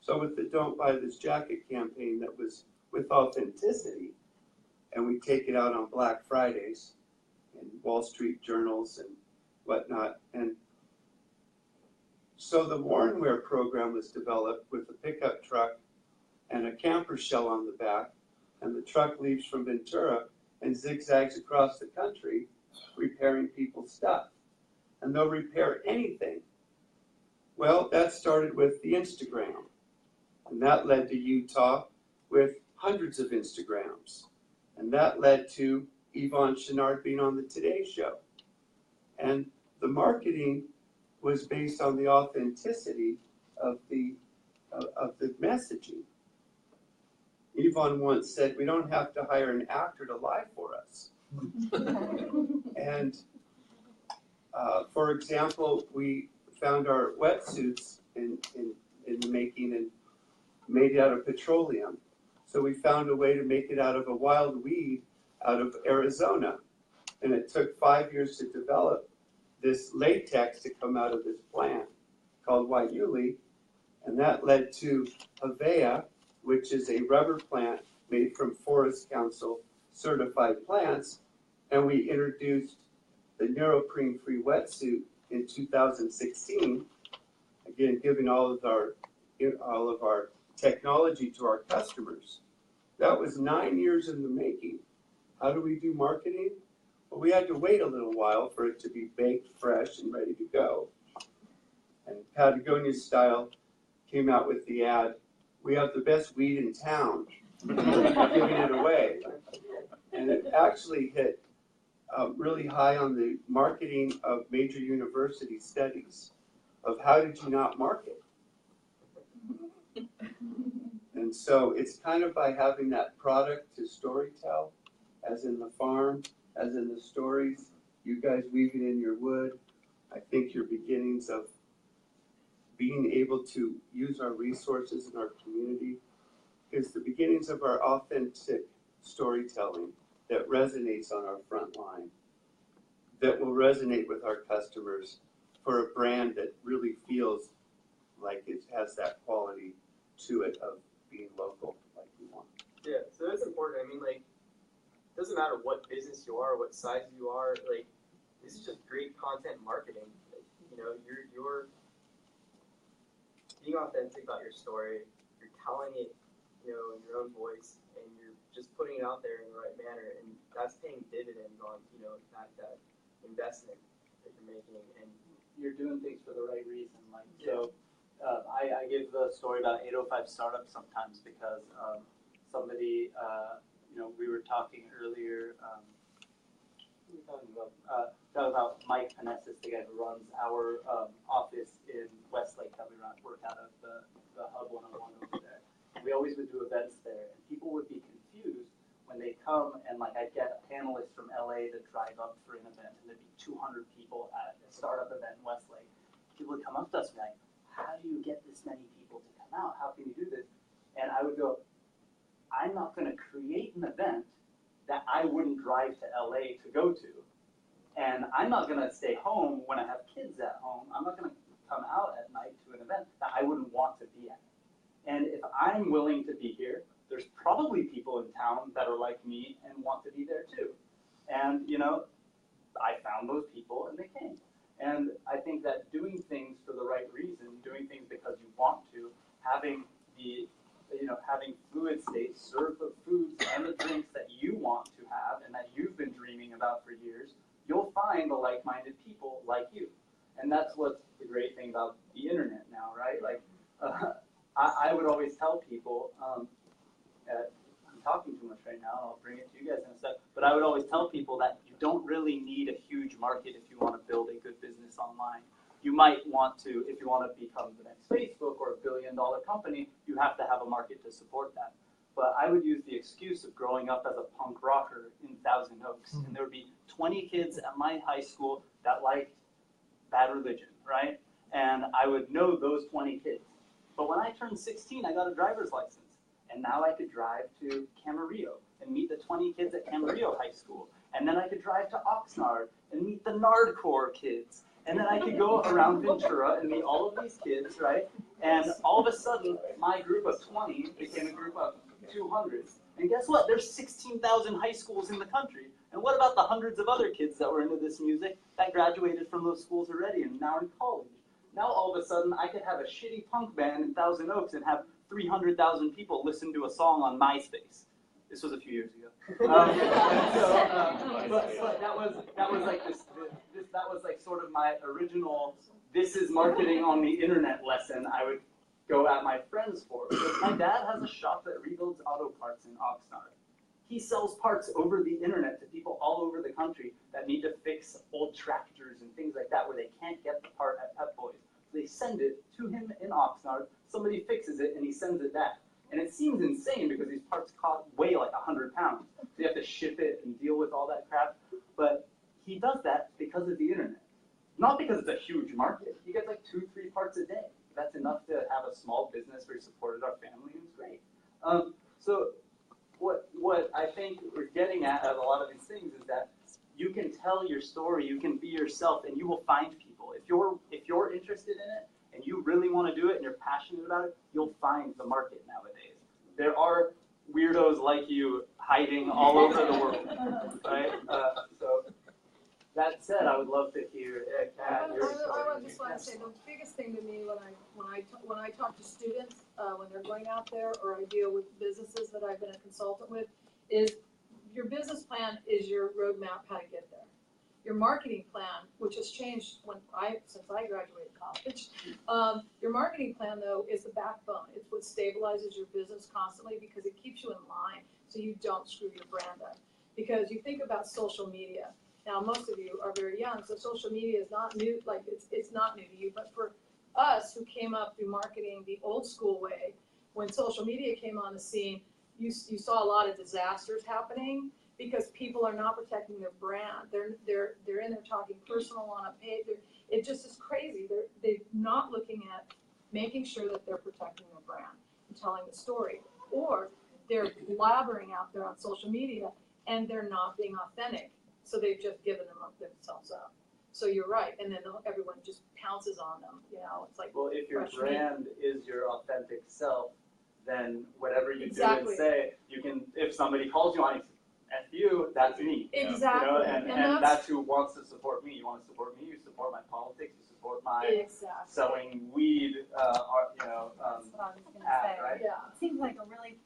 So with the Don't Buy This Jacket campaign that was with authenticity, and we take it out on Black Fridays in Wall Street journals and whatnot. And so the Worn Wear program was developed with a pickup truck and a camper shell on the back, and the truck leaves from Ventura and zigzags across the country repairing people's stuff. And they'll repair anything. Well, that started with the Instagram, and that led to Utah with hundreds of Instagrams. And that led to Yvonne Chouinard being on the Today Show. And the marketing was based on the authenticity of the messaging. Yvonne once said, we don't have to hire an actor to lie for us. And for example, we found our wetsuits in the making and made it out of petroleum. So we found a way to make it out of a wild weed out of Arizona. And it took 5 years to develop this latex to come out of this plant called Waiuli. And that led to Havea, which is a rubber plant made from Forest Council certified plants. And we introduced the neoprene-free wetsuit in 2016, again, giving all of our technology to our customers. That was 9 years in the making. How do we do marketing? Well, we had to wait a little while for it to be baked, fresh, and ready to go. And Patagonia Style came out with the ad, we have the best weed in town, giving it away. And it actually hit really high on the marketing of major university studies of how did you not market. And so it's kind of by having that product to storytell, as in the farm, as in the stories, you guys weaving in your wood. I think your beginnings of being able to use our resources in our community is the beginnings of our authentic storytelling that resonates on our front line, that will resonate with our customers for a brand that really feels like it has that quality to it of being local like we want. Yeah, so that's important. I mean, like, it doesn't matter what business you are, what size you are, like, this is just great content marketing. Like, you know, you're being authentic about your story, you're telling it, you know, in your own voice, and you're just putting it out there in the right manner, and that's paying dividends on, you know, that investment that you're making, and You're doing things for the right reason, like, so, I give the story about 805 startups sometimes because, somebody, you know, we were talking earlier, we were talking about Mike Panessis, the guy who runs our, office in Westlake that we work out of the Hub 101 over there. We always would do events there, and people would be confused when they come, and like I'd get a panelist from LA to drive up for an event, and there'd be 200 people at a startup event in Westlake. People would come up to us and be like, how do you get this many people to come out? How can you do this? And I would go, I'm not going to create an event that I wouldn't drive to LA to go to. And I'm not going to stay home when I have kids at home. I'm not going to come out at night to an event that I wouldn't want to be at. And if I'm willing to be here, there's probably people in town that are like me and want to be there too. And, you know, I found those people and they came. And I think that doing things for the right reason, doing things because you want to, having the, you know, having fluid states serve the foods and the drinks that you want to have and that you've been dreaming about for years, you'll find the like-minded people like you. And that's what's the great thing about the internet now, right? Like, I would always tell people, I'm talking too much right now, and I'll bring it to you guys in a sec, but I would always tell people that you don't really need a huge market if you want to build a good business online. You might want to, if you want to become the next Facebook or $1 billion company, you have to have a market to support that. But I would use the excuse of growing up as a punk rocker in Thousand Oaks, and there would be 20 kids at my high school that liked Bad Religion, right? And I would know those 20 kids. But when I turned 16, I got a driver's license. And now I could drive to Camarillo and meet the 20 kids at Camarillo High School. And then I could drive to Oxnard and meet the Nardcore kids. And then I could go around Ventura and meet all of these kids, right? And all of a sudden, my group of 20 became a group of 200. And guess what? There's 16,000 high schools in the country. And what about the hundreds of other kids that were into this music that graduated from those schools already and now in college? Now all of a sudden, I could have a shitty punk band in Thousand Oaks and have 300,000 people listen to a song on MySpace. This was a few years ago. But that was like that was like sort of my original, this is marketing on the internet lesson I would go at my friends for. Because my dad has a shop that rebuilds auto parts in Oxnard. He sells parts over the internet to people all over the country that need to fix old tractors and things like that where they can't get the part at Pep Boys. They send it to him in Oxnard, somebody fixes it, and he sends it back. And it seems insane because these parts weigh like 100 pounds. So you have to ship it and deal with all that crap. But he does that because of the internet. Not because it's a huge market. He gets like 2-3 parts a day. That's enough to have a small business where he supported our family, and it's great. So what I think we're getting at a lot of these things is that you can tell your story, you can be yourself, and you will find people. If you're interested in it and you really want to do it and you're passionate about it, you'll find the market nowadays. There are weirdos like you hiding all over the world, right? So that said, I would love to hear Kat, your story. I just want to say the biggest thing to me when I talk to students when they're going out there, or I deal with businesses that I've been a consultant with, is your business plan is your roadmap how to get there. Your marketing plan, which has changed since I graduated college, your marketing plan though is the backbone. It's what stabilizes your business constantly because it keeps you in line so you don't screw your brand up. Because you think about social media. Now, most of you are very young, so social media is not new, like it's not new to you, but for us who came up through marketing the old school way, when social media came on the scene, you saw a lot of disasters happening because people are not protecting their brand. They're in there talking personal on a page. It just is crazy. They're not looking at making sure that they're protecting their brand and telling the story. Or they're blabbering out there on social media and they're not being authentic. So they've just given themselves up. So you're right, and then everyone just pounces on them. You know, it's like, well, if your fresh brand is your authentic self, then whatever you Exactly. do and say, you can. If somebody calls you on it, F you, that's me. Exactly. You know, and that's who wants to support me. You want to support me, you support my politics, you support my Exactly. selling weed, That's what I was gonna ad, say. right? Yeah. It seems like a really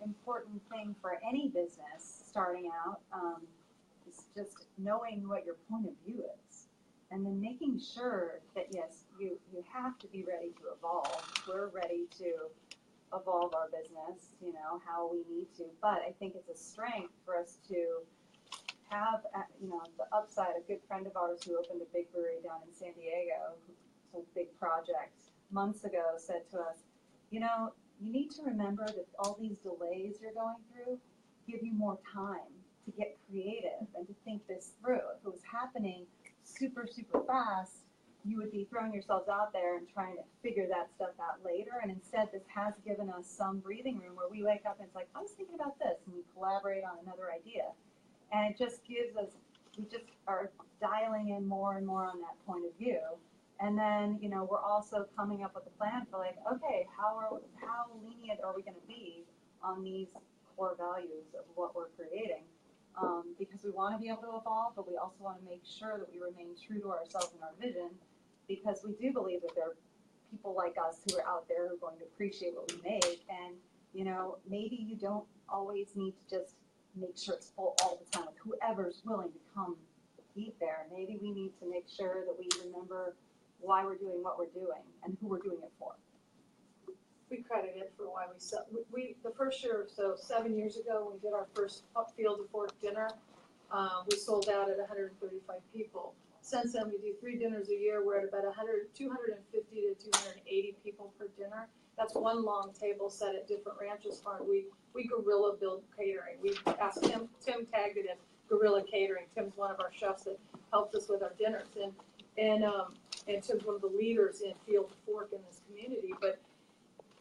important thing for any business starting out, is just knowing what your point of view is. And then making sure that, yes, you have to be ready to evolve. We're ready to evolve our business, you know, how we need to. But I think it's a strength for us to have, you know, the upside. A good friend of ours who opened a big brewery down in San Diego, a big project, months ago said to us, you know, you need to remember that all these delays you're going through give you more time to get creative and to think this through. If it was happening super, super fast, you would be throwing yourselves out there and trying to figure that stuff out later. And instead, this has given us some breathing room where we wake up and it's like, I was thinking about this, and we collaborate on another idea. And it just gives us, we just are dialing in more and more on that point of view. And then, you know, we're also coming up with a plan for like, okay, how lenient are we going to be on these core values of what we're creating? Because we want to be able to evolve, but we also want to make sure that we remain true to ourselves and our vision, because we do believe that there are people like us who are out there who are going to appreciate what we make. And, you know, maybe you don't always need to just make sure it's full all the time with whoever's willing to come eat there. Maybe we need to make sure that we remember why we're doing what we're doing and who we're doing it for. We credit it for why we sell. We the first year, so 7 years ago, when we did our first Field to Fork dinner, we sold out at 135 people. Since then, we do 3 dinners a year. We're at about 250 to 280 people per dinner. That's one long table set at different ranches farm. We guerrilla build catering. We asked Tim tagged it in guerrilla catering. Tim's one of our chefs that helped us with our dinners, and Tim's one of the leaders in Field to Fork in this community. But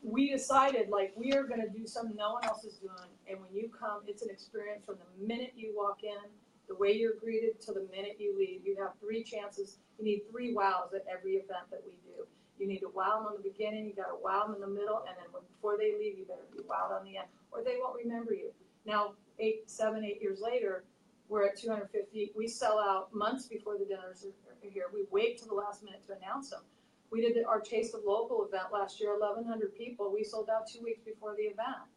we decided, like, we are going to do something no one else is doing, and when you come, it's an experience from the minute you walk in, the way you're greeted, to the minute you leave. You have 3 chances. You need 3 wows at every event that we do. You need to wow them on the beginning, you got to wow them in the middle, and then before they leave, you better be wowed on the end, or they won't remember you. Now, 7, 8 years later, we're at 250. We sell out months before the dinners are here. We wait till the last minute to announce them. We did our Taste of Local event last year, 1,100 people. We sold out 2 weeks before the event.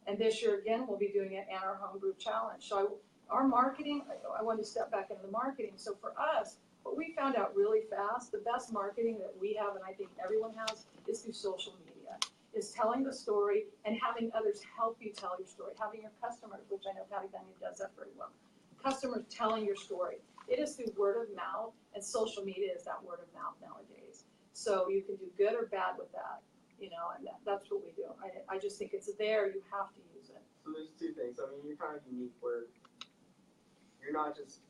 And this year, again, we'll be doing it at our Homebrew Challenge. So our marketing, I wanted to step back into the marketing. So for us, what we found out really fast, the best marketing that we have, and I think everyone has, is through social media, is telling the story and having others help you tell your story, having your customers, which I know Patagonia does that very well, customers telling your story. It is through word of mouth, and social media is that word of mouth nowadays. So you can do good or bad with that. and that's what we do. I just think it's there, you have to use it. So there's two things. I mean, you're kind of unique where you're not just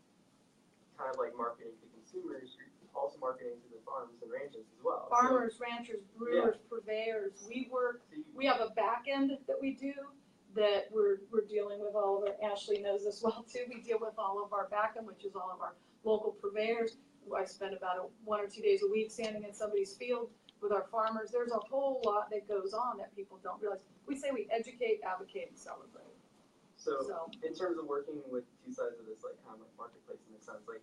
kind of like marketing to consumers, you're also marketing to the farms and ranches as well. Farmers, ranchers, brewers, purveyors, we have a back end that we do that we're dealing with all of our, Ashley knows this well too, we deal with all of our back end, which is all of our local purveyors. I spend about 1 or 2 days a week standing in somebody's field with our farmers. There's a whole lot that goes on that people don't realize. We say we educate, advocate, and celebrate. So in terms of working with two sides of this, like kind of like marketplace in a sense, like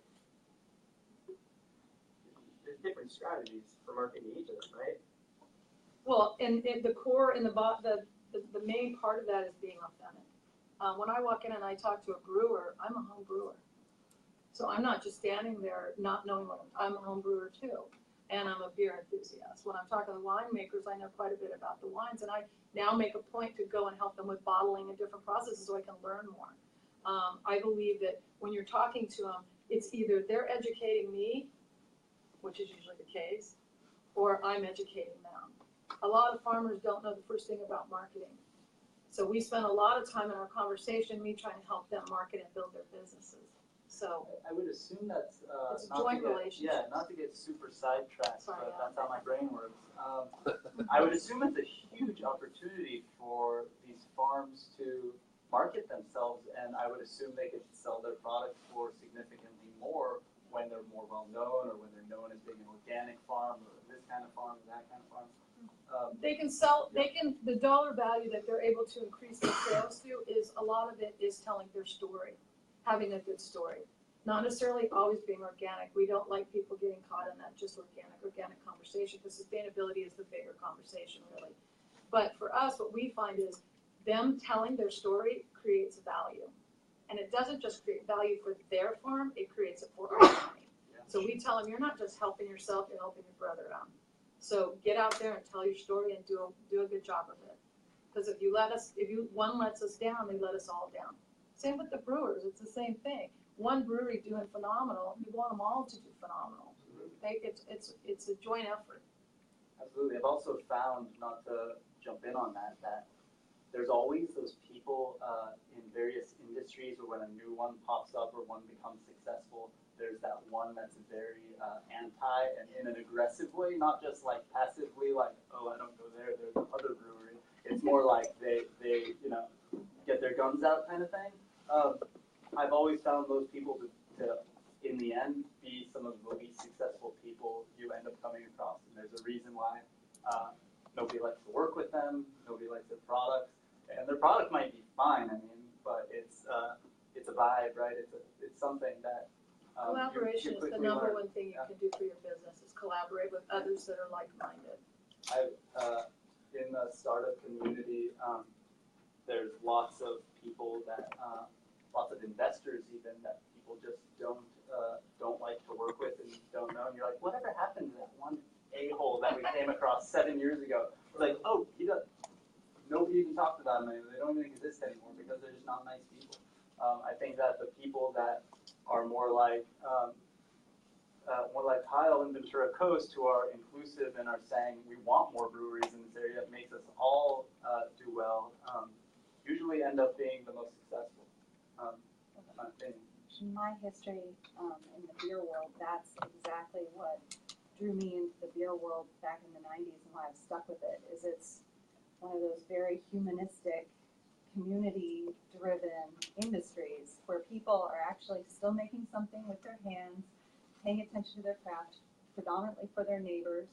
there's different strategies for marketing each of them, right? Well, and the core and the main part of that is being authentic. When I walk in and I talk to a brewer, I'm a home brewer. So I'm not just standing there not knowing what I'm a home brewer too. And I'm a beer enthusiast. When I'm talking to winemakers, I know quite a bit about the wines, and I now make a point to go and help them with bottling and different processes so I can learn more. I believe that when you're talking to them, it's either they're educating me, which is usually the case, or I'm educating them. A lot of farmers don't know the first thing about marketing. So we spend a lot of time in our conversation, me trying to help them market and build their businesses. So I would assume that's it's a joint relationship. Yeah, not to get super sidetracked, Sorry, but that's how my brain works. I would assume it's a huge opportunity for these farms to market themselves, and I would assume they could sell their products for significantly more when they're more well known, or when they're known as being an organic farm, or this kind of farm, or that kind of farm. They can sell, the dollar value that they're able to increase their sales to is, a lot of it is telling their story, having a good story. Not necessarily always being organic. We don't like people getting caught in that just organic conversation, because sustainability is the bigger conversation, really. But for us, what we find is them telling their story creates value. And it doesn't just create value for their farm, it creates it for our money. So we tell them, you're not just helping yourself, you're helping your brother out. So get out there and tell your story and do a good job of it. Because if one lets us down, they let us all down. Same with the brewers, it's the same thing. One brewery doing phenomenal, you want them all to do phenomenal. It's a joint effort. Absolutely. I've also found, not to jump in on that, that there's always those people in various industries where when a new one pops up or one becomes successful, there's that one that's very anti and in an aggressive way, not just like passively like, oh, I don't go there, there's another brewery. It's more like they get their guns out kind of thing. I've always found those people to, in the end, be some of the least successful people you end up coming across. And there's a reason why nobody likes to work with them, nobody likes their products. And their product might be fine, I mean, but it's a vibe, right? It's something that Collaboration you is the number one thing you can do for your business, is collaborate with others that are like-minded. In the startup community, there's lots of people that, lots of investors even, that people just don't like to work with and don't know. And you're like, whatever happened to that one a-hole that we came across 7 years ago? It's like, oh, nobody even talked about them anymore. They don't even exist anymore because they're just not nice people. I think that the people that are more like Kyle and Ventura Coast, who are inclusive and are saying we want more breweries in this area, that makes us all do well, usually end up being the most successful, in my opinion. In my history in the beer world, that's exactly what drew me into the beer world back in the 90s, and why I've stuck with it, is it's one of those very humanistic, community-driven industries where people are actually still making something with their hands, paying attention to their craft, predominantly for their neighbors.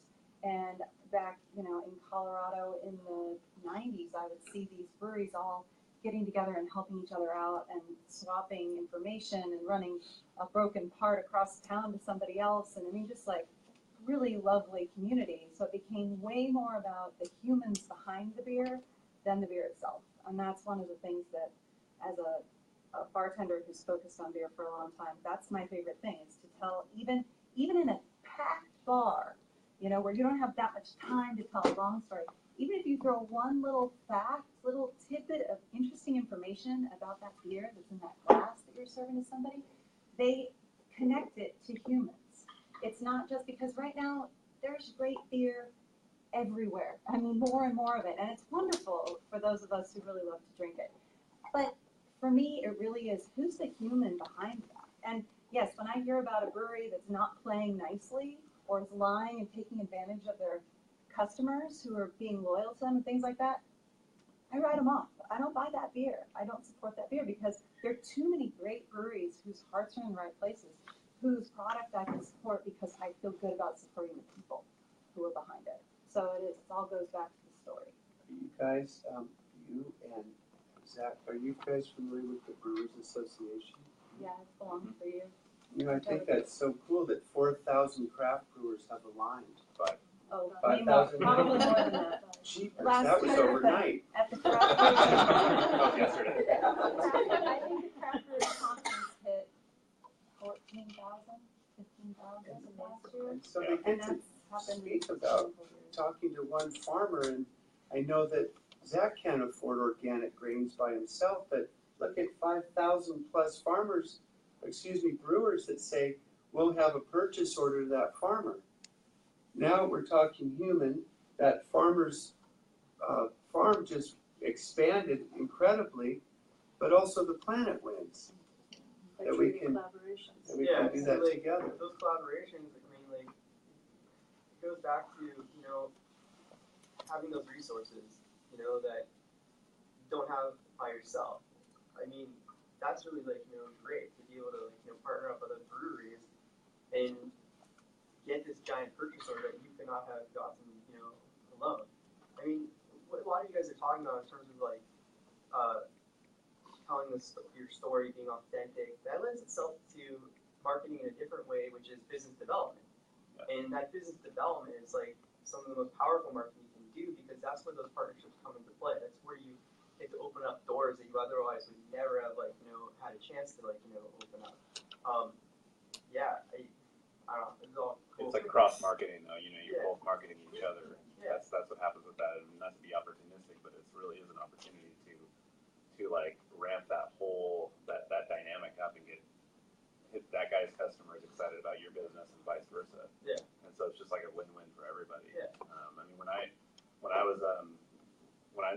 And back, in Colorado in the 90s, I would see these breweries all getting together and helping each other out and swapping information and running a broken part across town to somebody else. And I mean, just like really lovely community. So it became way more about the humans behind the beer than the beer itself. And that's one of the things that, as a bartender who's focused on beer for a long time, that's my favorite thing, is to tell, even in a packed bar, where you don't have that much time to tell a long story, even if you throw one little fact, little tidbit of interesting information about that beer that's in that glass that you're serving to somebody, they connect it to humans. It's not just because right now there's great beer everywhere. I mean, more and more of it, and it's wonderful for those of us who really love to drink it. But for me, it really is, who's the human behind that? And yes, when I hear about a brewery that's not playing nicely or is lying and taking advantage of their customers who are being loyal to them and things like that, I write them off. I don't buy that beer. I don't support that beer because there are too many great breweries whose hearts are in the right places, whose product I can support because I feel good about supporting the people who are behind it. So it all goes back to the story. You guys, you and Zach, are you guys familiar with the Brewers Association? Yeah, it belongs for you. You know, I think that's so cool that 4,000 craft brewers have aligned. Oh, 5,000. probably more than that. Jeepers, Last that was year, overnight. At the craft brewery. That was yesterday. I think the craft brewery conference hit 14,000, 15,000 last year. And so they And get to that's happened. speak about talking to one farmer, and I know that Zach can't afford organic grains by himself, but look at 5,000 plus brewers that say, we'll have a purchase order to that farmer. Now we're talking human, that farmer's farm just expanded incredibly, but also the planet wins. That we can do that like, together. Those collaborations, I mean, like, it goes back to, you know, having those resources, you know, that you don't have by yourself. I mean, that's really, like, you know, great to be able to, like, you know, partner up with other breweries and get this giant purchase order that you could not have gotten, you know, alone. I mean, what a lot of you guys are talking about in terms of, like, telling your story, being authentic, that lends itself to marketing in a different way, which is business development. And that business development is like some of the most powerful marketing you can do because that's where those partnerships come into play. That's where you get to open up doors that you otherwise would never have, like, you know, had a chance to, like, you know, open up. I don't know. It's all cool. It's like cross marketing, though. You know, you're both marketing each other. Yeah. That's what happens with that, and not to be opportunistic, but it really is an opportunity to like ramp that whole that dynamic up and get that guy's customers excited about your business and vice versa. Yeah. And so it's just like a win-win for everybody. Yeah. I mean, when I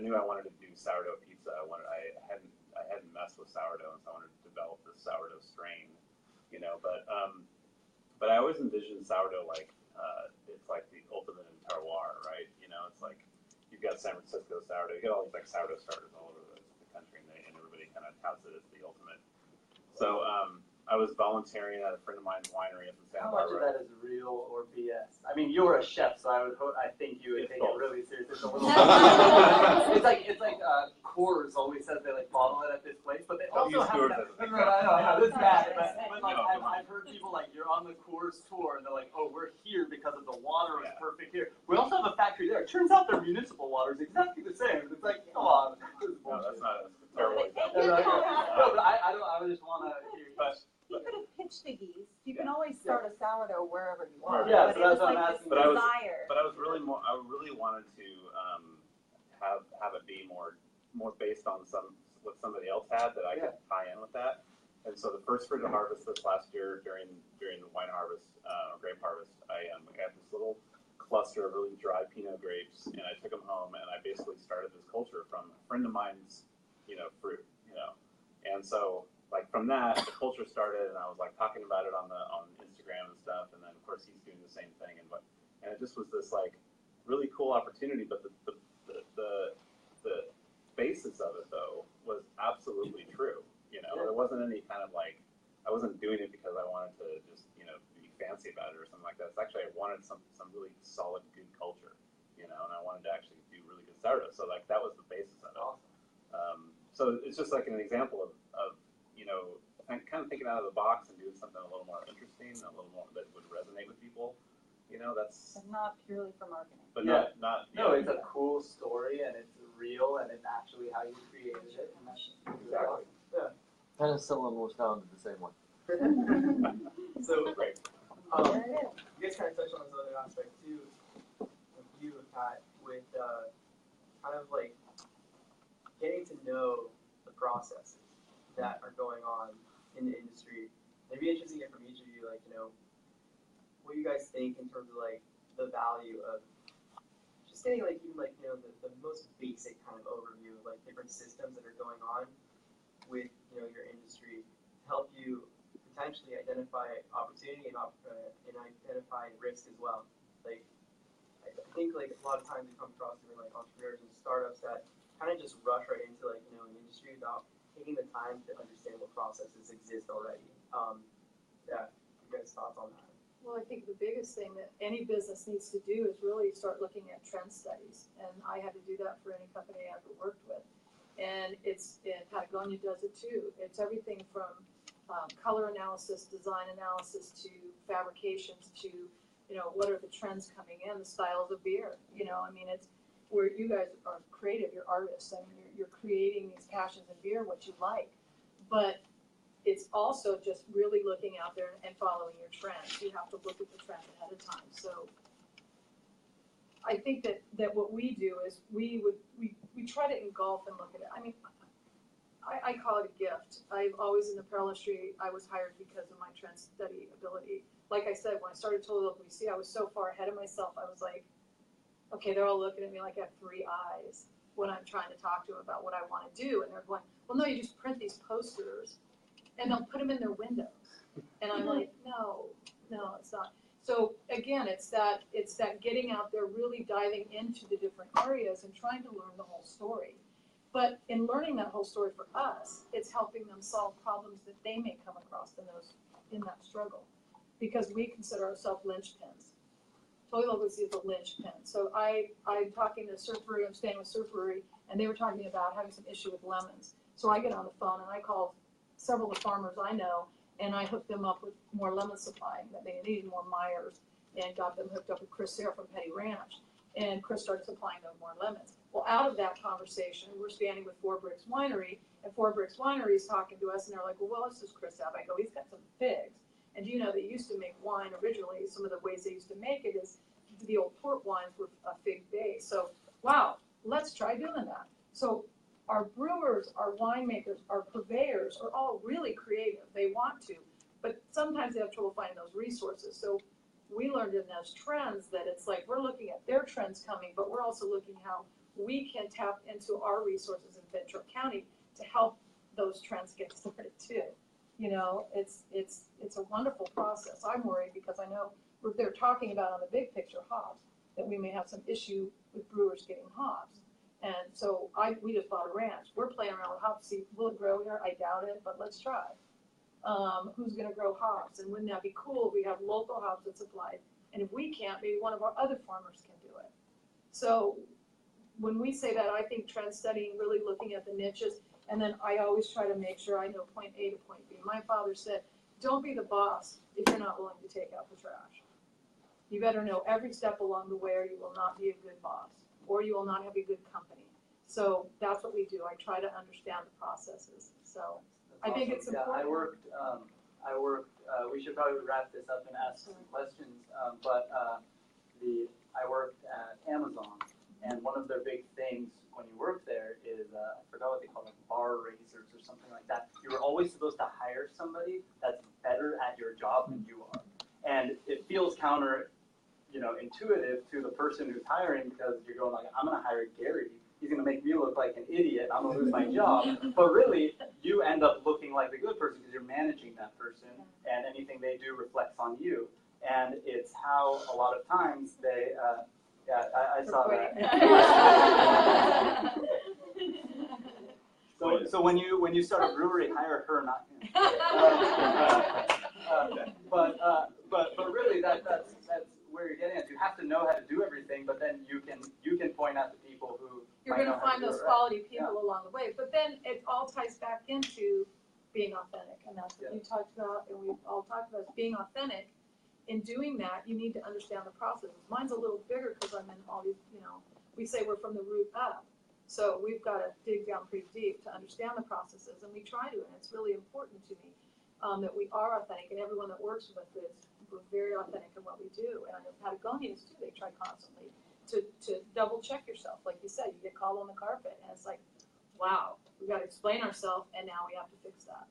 knew I wanted to do sourdough pizza, I hadn't messed with sourdough, and so I wanted to develop this sourdough strain, you know. But I always envisioned sourdough like it's like the ultimate in terroir, right? You know, it's like you've got San Francisco sourdough, you get all these like sourdough starters all over the country, and everybody kind of touts it as the ultimate. So I was volunteering at a friend of mine's winery up in Santa How much of Barbara. that is real or BS? I mean, you're a chef, so I think you would It's take both. it really seriously. It's a little. it's like Coors always says they like bottle it at this place, but they Don't also use have. Coors as an I know, this is bad, but like No, come on. I've heard people like you're on the Coors tour and they're like, oh, we're here because of the water is Yeah. perfect here. We also have a factory there. It turns out their municipal water is exactly the same. It's like, come on, this is No, bullshit. that's not as terroir as that. No, but I just want to hear. But You could have pitched the yeast. You can always start a sourdough wherever you are. Yeah, but so it was that's what I'm like this asking. But I was- desire. But I really wanted to have it be more based on what somebody else had that I could tie in with that. And so the first fruit of harvest this last year during the wine harvest, grape harvest, I got this little cluster of really dry Pinot grapes, and I took them home, and I basically started this culture from a friend of mine's, you know, fruit, you know. And so like from that, the culture started, and I was like talking about it on Instagram and stuff, and then of course he's doing the same thing, and it just was this like really cool opportunity. But the basis of it though was absolutely true. You know, there wasn't any kind of like I wasn't doing it because I wanted to just, you know, be fancy about it or something like that. It's actually I wanted some really solid good culture, you know, and I wanted to actually do really good sourdough. So like that was the basis of it. So it's just like an example of you know, kind of thinking out of the box and doing something a little more interesting, a little more that would resonate with people. You know, that's. But not purely for marketing. But Yeah. not. No, it's a cool story and it's real and it's actually how you created it, and that's Exactly. Penicillin was founded the same way. So, Great. There it is. you guys kind of touched on this other aspect too, of you, Pat, with kind of like getting to know the processes that are going on in the industry. It'd be interesting to hear from each of you, like, you know, what you guys think in terms of like the value of just just getting like even like the most basic kind of overview of like different systems that are going on with your industry to help you potentially identify opportunity and identify risk as well. Like I think like a lot of times we come across different like entrepreneurs and startups that kind of just rush right into like an industry without taking the time to understand what processes exist already. Yeah, you guys' thoughts on that? Well, I think the biggest thing that any business needs to do is really start looking at trend studies. And I had to do that for any company I ever worked with. And Patagonia does it too. It's everything from color analysis, design analysis, to fabrications, to, what are the trends coming in, the styles of beer. I mean, it's where you guys are creative, you're artists. I mean, you're creating these passions in beer, what you like. But it's also just really looking out there and following your trends. You have to look at the trend ahead of time. So I think that what we do is we try to engulf and look at it. I mean, I call it a gift. I've always in the apparel industry, I was hired because of my trend study ability. Like I said, when I started Totally Local VC, I was so far ahead of myself. I was like, okay, they're all looking at me like I have three eyes when I'm trying to talk to them about what I want to do. And they're going, well, no, you just print these posters and they'll put them in their windows. And I'm like, no, it's not. So again, it's that getting out there, really diving into the different areas and trying to learn the whole story. But in learning that whole story for us, it's helping them solve problems that they may come across in that struggle. Because we consider ourselves linchpins. Totally Local is a linchpin. So I'm talking to Surf Brewery, I'm staying with Surf Brewery, and they were talking about having some issue with lemons. So I get on the phone and I call several of the farmers I know, and I hooked them up with more lemon supply that they needed, more Myers, and got them hooked up with Chris Sayre from Petty Ranch. And Chris started supplying them more lemons. Well, out of that conversation, we're standing with Four Bricks Winery, and Four Bricks Winery is talking to us, and they're like, well, what's this Chris have? I go, he's got some figs. And do you know they used to make wine originally? Some of the ways they used to make it is the old port wines were a fig base. So, wow, let's try doing that. So our brewers, our winemakers, our purveyors are all really creative. They want to, but sometimes they have trouble finding those resources. So we learned in those trends that it's like we're looking at their trends coming, but we're also looking how we can tap into our resources in Ventura County to help those trends get started too. It's a wonderful process. I'm worried because I know they're talking about on the big picture hops, that we may have some issue with brewers getting hops. And so we just bought a ranch. We're playing around with hops. See, will it grow here? I doubt it, but let's try. Who's going to grow hops? And wouldn't that be cool if we have local hops that's supplied? And if we can't, maybe one of our other farmers can do it. So when we say that, I think trend studying, really looking at the niches, and then I always try to make sure I know point A to point B. My father said, don't be the boss if you're not willing to take out the trash. You better know every step along the way or you will not be a good boss, or you will not have a good company. So that's what we do. I try to understand the processes. So That's I think awesome. it's important. Yeah, I worked, we should probably wrap this up and ask some questions, I worked at Amazon, and one of their big things when you work there is, I forgot what they call it, bar raisers or something like that. You were always supposed to hire somebody that's better at your job than you are. And it feels intuitive to the person who's hiring, because you're going like, I'm gonna hire Gary. He's gonna make me look like an idiot. I'm gonna lose my job. But really, you end up looking like the good person because you're managing that person, and anything they do reflects on you. And it's how a lot of times they, I saw that. So when you start a brewery, hire her, not him. But really, that's where you're getting at. You have to know how to do everything, but then you can point out the people who you're going to find those quality people along the way. But then it all ties back into being authentic, and that's what you talked about, and we've all talked about, is being authentic. In doing that, you need to understand the processes. Mine's a little bigger because I'm in all these, we say we're from the root up. So we've got to dig down pretty deep to understand the processes, and we try to, and it's really important to me that we are authentic, and everyone that works with us, we're very authentic in what we do. And I know Patagonians too, they try constantly to double check yourself. Like you said, you get called on the carpet, and it's like, wow, we've got to explain ourselves, and now we have to fix that.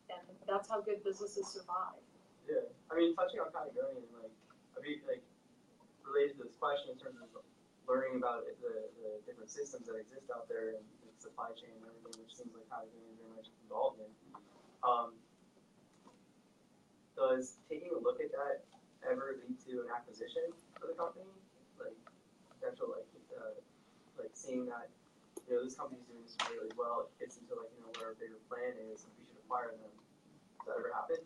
And that's how good businesses survive. Yeah, I mean, touching on Patagonia, related to this question in terms of learning about the different systems that exist out there and the supply chain and everything, which seems like Patagonia is very much involved in. Does taking a look at that ever lead to an acquisition for the company? Like potential, like seeing that this company's doing this really well, it fits into what our bigger plan is, we should acquire them. Does that ever happen?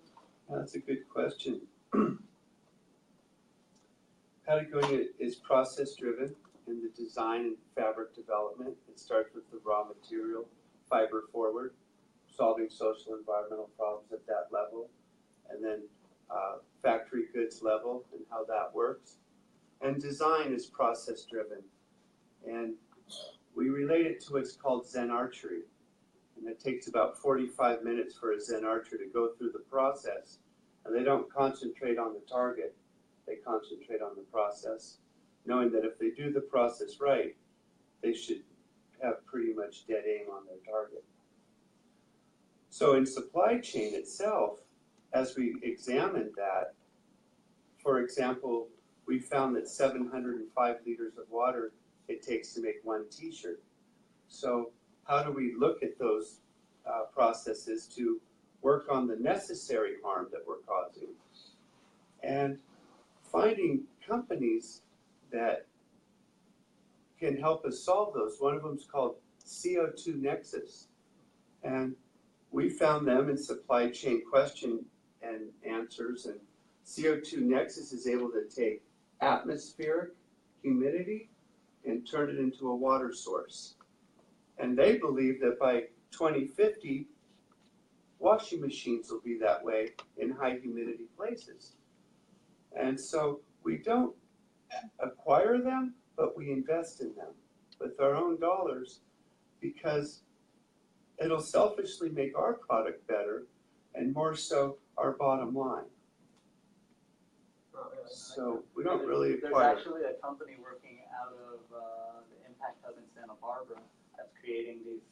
That's a good question. Patagonia is process driven in the design and fabric development. It starts with the raw material, fiber forward, solving social and environmental problems at that level, and then factory goods level and how that works. And design is process driven. And we relate it to what's called Zen archery. And it takes about 45 minutes for a Zen archer to go through the process. And they don't concentrate on the target, they concentrate on the process, knowing that if they do the process right, they should have pretty much dead aim on their target. So in supply chain itself, as we examined that, for example, we found that 705 liters of water it takes to make one t-shirt. So how do we look at those processes to work on the necessary harm that we're causing? And finding companies that can help us solve those. One of them is called CO2 Nexus. And we found them in supply chain question and answers. And CO2 Nexus is able to take atmospheric humidity and turn it into a water source. And they believe that by 2050, washing machines will be that way in high humidity places. And so we don't acquire them, but we invest in them with our own dollars because it'll selfishly make our product better and more so our bottom line. So we don't really acquire. There's actually a company working out of the Impact Hub in Santa Barbara that's creating these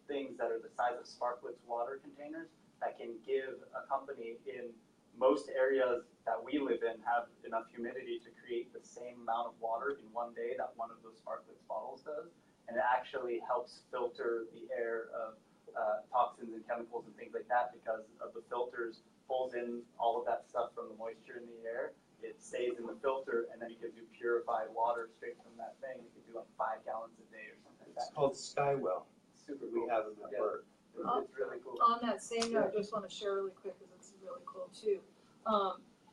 things that are the size of Sparkletts water containers that can give a company in most areas that we live in have enough humidity to create the same amount of water in one day that one of those Sparkletts bottles does. And it actually helps filter the air of toxins and chemicals and things like that because of the filters pulls in all of that stuff from the moisture in the air. It stays in the filter and then it gives you purified water straight from that thing. You can do like 5 gallons a day or something like that. It's called Skywell. Super We cool. have them at work. It's really cool. On that same note, I just want to share really quick because it's really cool too.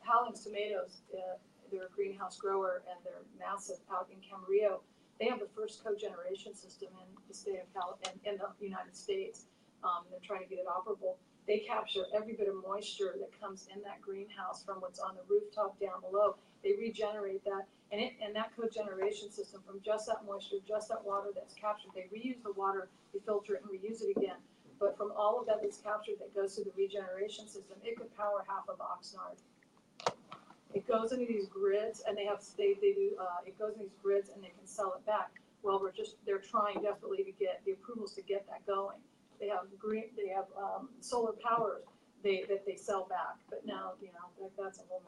Howland's Tomatoes, they're a greenhouse grower and they're massive out in Camarillo. They have the first cogeneration system in the state of in the United States. They're trying to get it operable. They capture every bit of moisture that comes in that greenhouse from what's on the rooftop down below. They regenerate that, and that cogeneration system from just that moisture, just that water that's captured, they reuse the water, they filter it and reuse it again. But from all of that that's captured that goes through the regeneration system, it could power half of Oxnard. It goes into these grids, and it goes in these grids, and they can sell it back. Well, they're trying desperately to get the approvals to get that going. They have solar power that they sell back, but now that's a whole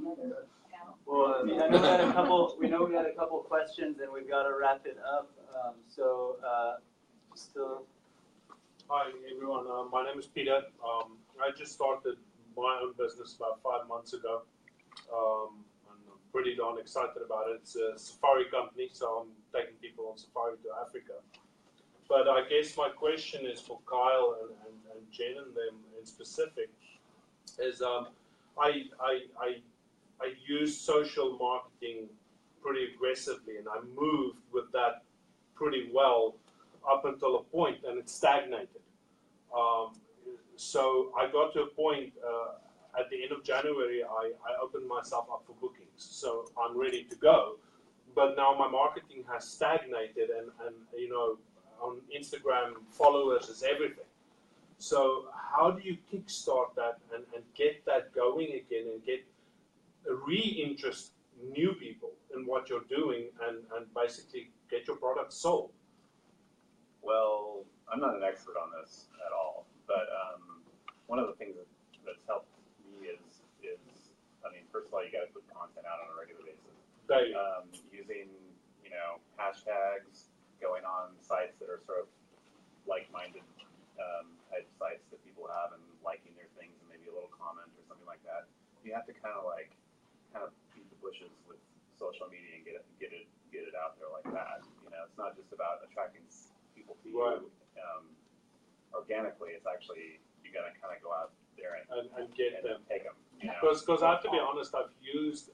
nother panel. Well, I mean, I know we had a couple questions, and we've got to wrap it up. Hi everyone, my name is Peter. I just started my own business about 5 months ago. And I'm pretty darn excited about it. It's a safari company, so I'm taking people on safari to Africa. But I guess my question is for Kyle and Jen and them in specific, is I use social marketing pretty aggressively, and I moved with that pretty well up until a point, and it stagnated. So I got to a point at the end of January, I opened myself up for bookings. So I'm ready to go. But now my marketing has stagnated, and on Instagram, followers is everything. So how do you kickstart that and get that going again and get re-interest new people in what you're doing and basically get your product sold? Well, I'm not an expert on this at all, but one of the things that's helped me is I mean, first of all, you got to put content out on a regular basis. Using you have to kind of beat the bushes with social media and get it out there like that. You know, it's not just about attracting people to you organically. It's actually you got to kind of go out there and get them. Take them. You know? Because I have to be honest, I've used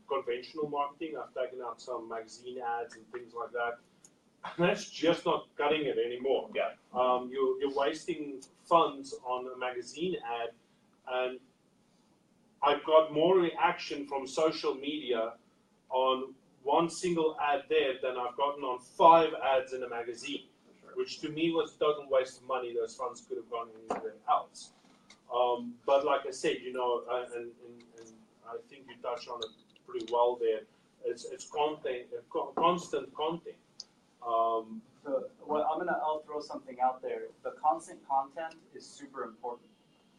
conventional marketing. I've taken out some magazine ads and things like that. And that's just not cutting it anymore. Yeah. You're wasting funds on a magazine ad, and I've got more reaction from social media on one single ad there than I've gotten on 5 ads in a magazine, which to me was a total waste of money. Those funds could have gone anywhere else. But like I said, you know, and I think you touched on it pretty well there. It's content, constant content. So I'll throw something out there. The constant content is super important,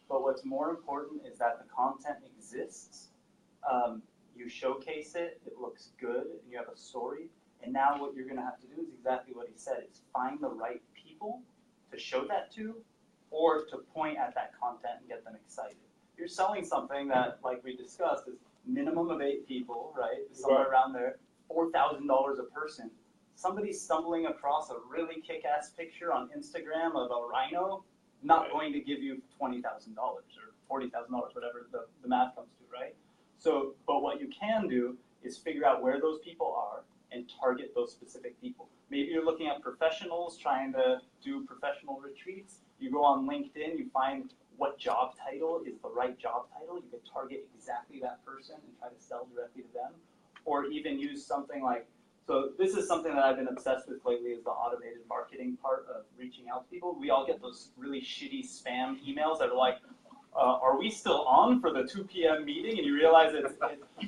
but what's more important is that the content exists. You showcase it, it looks good, and you have a story. And now what you're going to have to do is exactly what he said: is find the right people to show that to, or to point at that content and get them excited. You're selling something that, like we discussed, is minimum of 8 people, right? Somewhere around there, $4,000 a person. Somebody stumbling across a really kick-ass picture on Instagram of a rhino, not going to give you $20,000 or $40,000, whatever the math comes to, right? So, but what you can do is figure out where those people are and target those specific people. Maybe you're looking at professionals trying to do professional retreats. You go on LinkedIn, you find what job title is the right job title. You could target exactly that person and try to sell directly to them. Or even use something like, so this is something that I've been obsessed with lately, is the automated marketing part of reaching out to people. We all get those really shitty spam emails that are like, are we still on for the 2 p.m. meeting? And you realize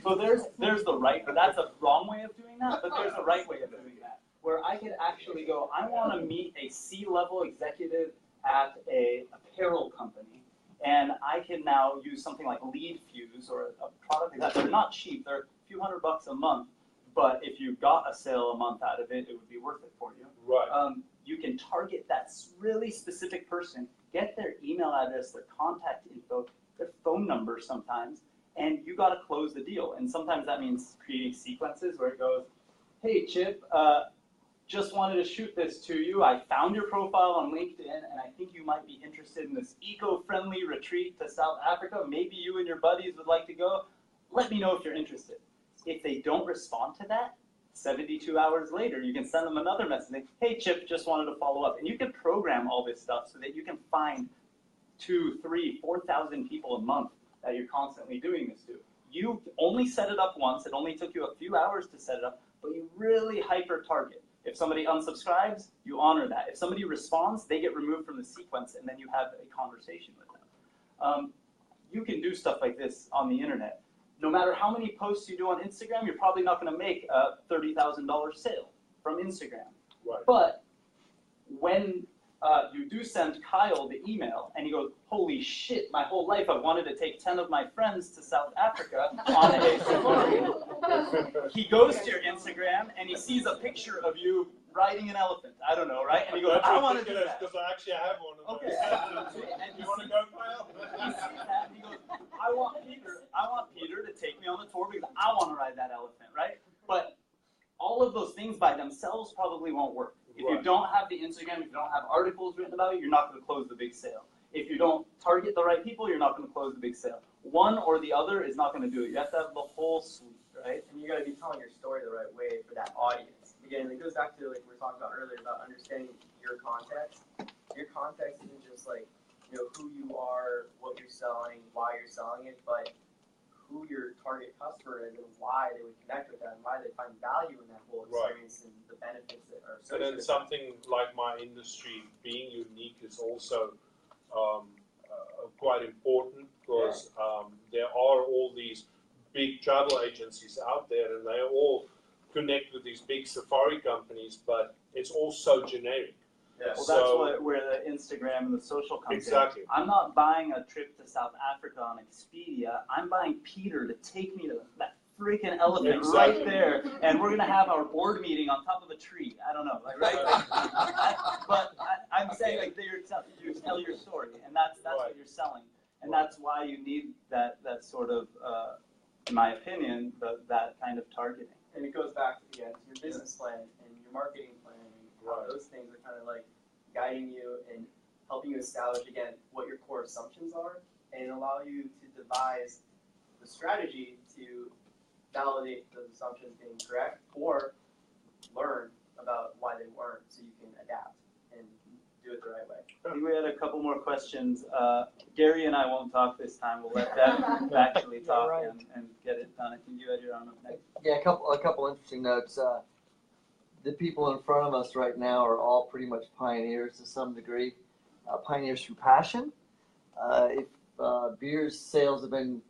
so there's the right, but that's a wrong way of doing that, but there's a right way of doing that, where I could actually go, I want to meet a C-level executive at a apparel company, and I can now use something like Lead Fuse or a product like that. They're not cheap, they're a few $100 a month, but if you got a sale a month out of it, it would be worth it for you. Right. You can target that really specific person, get their email address, their contact info, their phone number sometimes, and you got to close the deal. And sometimes that means creating sequences where it goes, hey, Chip, just wanted to shoot this to you. I found your profile on LinkedIn, and I think you might be interested in this eco-friendly retreat to South Africa. Maybe you and your buddies would like to go. Let me know if you're interested. If they don't respond to that, 72 hours later, you can send them another message. Hey, Chip, just wanted to follow up. And you can program all this stuff so that you can find 2, 3, 4,000 people a month that you're constantly doing this to. You only set it up once. It only took you a few hours to set it up, but you really hyper-target. If somebody unsubscribes, you honor that. If somebody responds, they get removed from the sequence, and then you have a conversation with them. You can do stuff like this on the internet. No matter how many posts you do on Instagram, you're probably not going to make a $30,000 sale from Instagram. Right. But when you do send Kyle the email, and he goes, holy shit, my whole life I've wanted to take 10 of my friends to South Africa on a safari. He goes to your Instagram, and he sees a picture of you riding an elephant. I don't know, right? And he goes, I want to do that. Because I actually have one of those. Okay. And You want to go, Kyle? He sees that, and he goes, I want Peter to take me on the tour because I want to ride that elephant, right? But all of those things by themselves probably won't work. If you don't have the Instagram, if you don't have articles written about it, you're not going to close the big sale. If you don't target the right people, you're not going to close the big sale. One or the other is not going to do it. You have to have the whole suite, right? And you got to be telling your story the right way for that audience. Again, it goes back to like we were talking about earlier about understanding your context. Your context isn't just like, you know, who you are, what you're selling, why you're selling it, but who your target customer is and why they would connect with that and why they find value in that whole experience and the benefits that are associated And then with something like my industry being unique is also quite important because there are all these big travel agencies out there and they all connect with these big safari companies, but it's all so generic. Yeah. Well, So- that's where the Instagram and the social comes Exactly. in. I'm not buying a trip to South Africa on Expedia. I'm buying Peter to take me to that freaking elephant Exactly. right there, and we're gonna have our board meeting on top of a tree. I don't know, like right. But I'm saying like you tell your story, and that's what you're selling. And that's why you need that sort of, in my opinion, that kind of targeting. And it goes back to, again, to your business plan and your marketing plan, and how those things are kind of like guiding you and helping you establish, again, what your core assumptions are, and allow you to devise the strategy to validate those assumptions being correct, or learn about why they weren't, so you can adapt and do it the right way. I think we had a couple more questions. Gary and I won't talk this time. We'll let them actually talk right. and get it done. I think you had your own up next. Yeah, a couple interesting notes. The people in front of us right now are all pretty much pioneers to some degree, pioneers through passion. If beer's sales have been,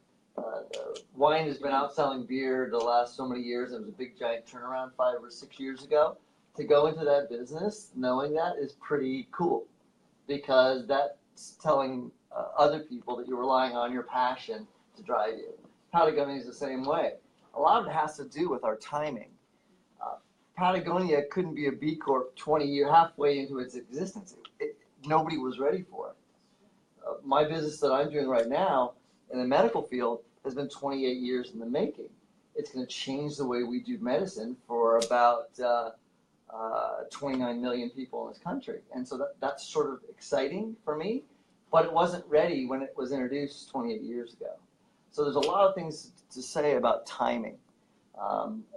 wine has been outselling beer the last so many years. It was a big giant turnaround 5 or 6 years ago. To go into that business knowing that is pretty cool, because that's telling other people that you're relying on your passion to drive you. Patagonia is the same way. A lot of it has to do with our timing. Patagonia couldn't be a B Corp 20 years, halfway into its existence. Nobody was ready for it. My business that I'm doing right now in the medical field has been 28 years in the making. It's going to change the way we do medicine for about 29 million people in this country. And so that's sort of exciting for me, but it wasn't ready when it was introduced 28 years ago. So there's a lot of things to say about timing.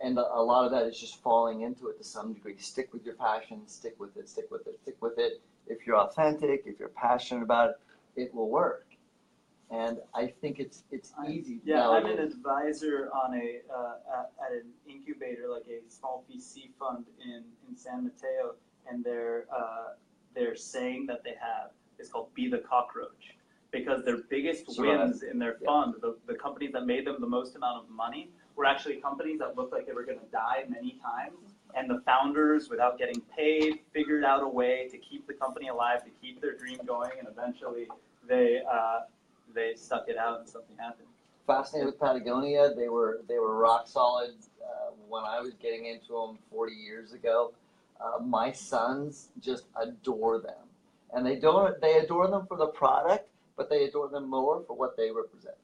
And a lot of that is just falling into it to some degree. Stick with your passion, stick with it, stick with it, stick with it. If you're authentic, if you're passionate about it, it will work. And I think it's easy. Yeah, I'm an advisor on at an incubator, like a small VC fund in San Mateo, and they're saying that they have, it's called Be the Cockroach, because their biggest wins in their fund, the companies that made them the most amount of money, were actually companies that looked like they were going to die many times, and the founders, without getting paid, figured out a way to keep the company alive, to keep their dream going, and eventually they stuck it out and something happened. Fascinated with Patagonia. They were rock solid when I was getting into them 40 years ago. My sons just adore them, and they adore them for the product, but they adore them more for what they represent,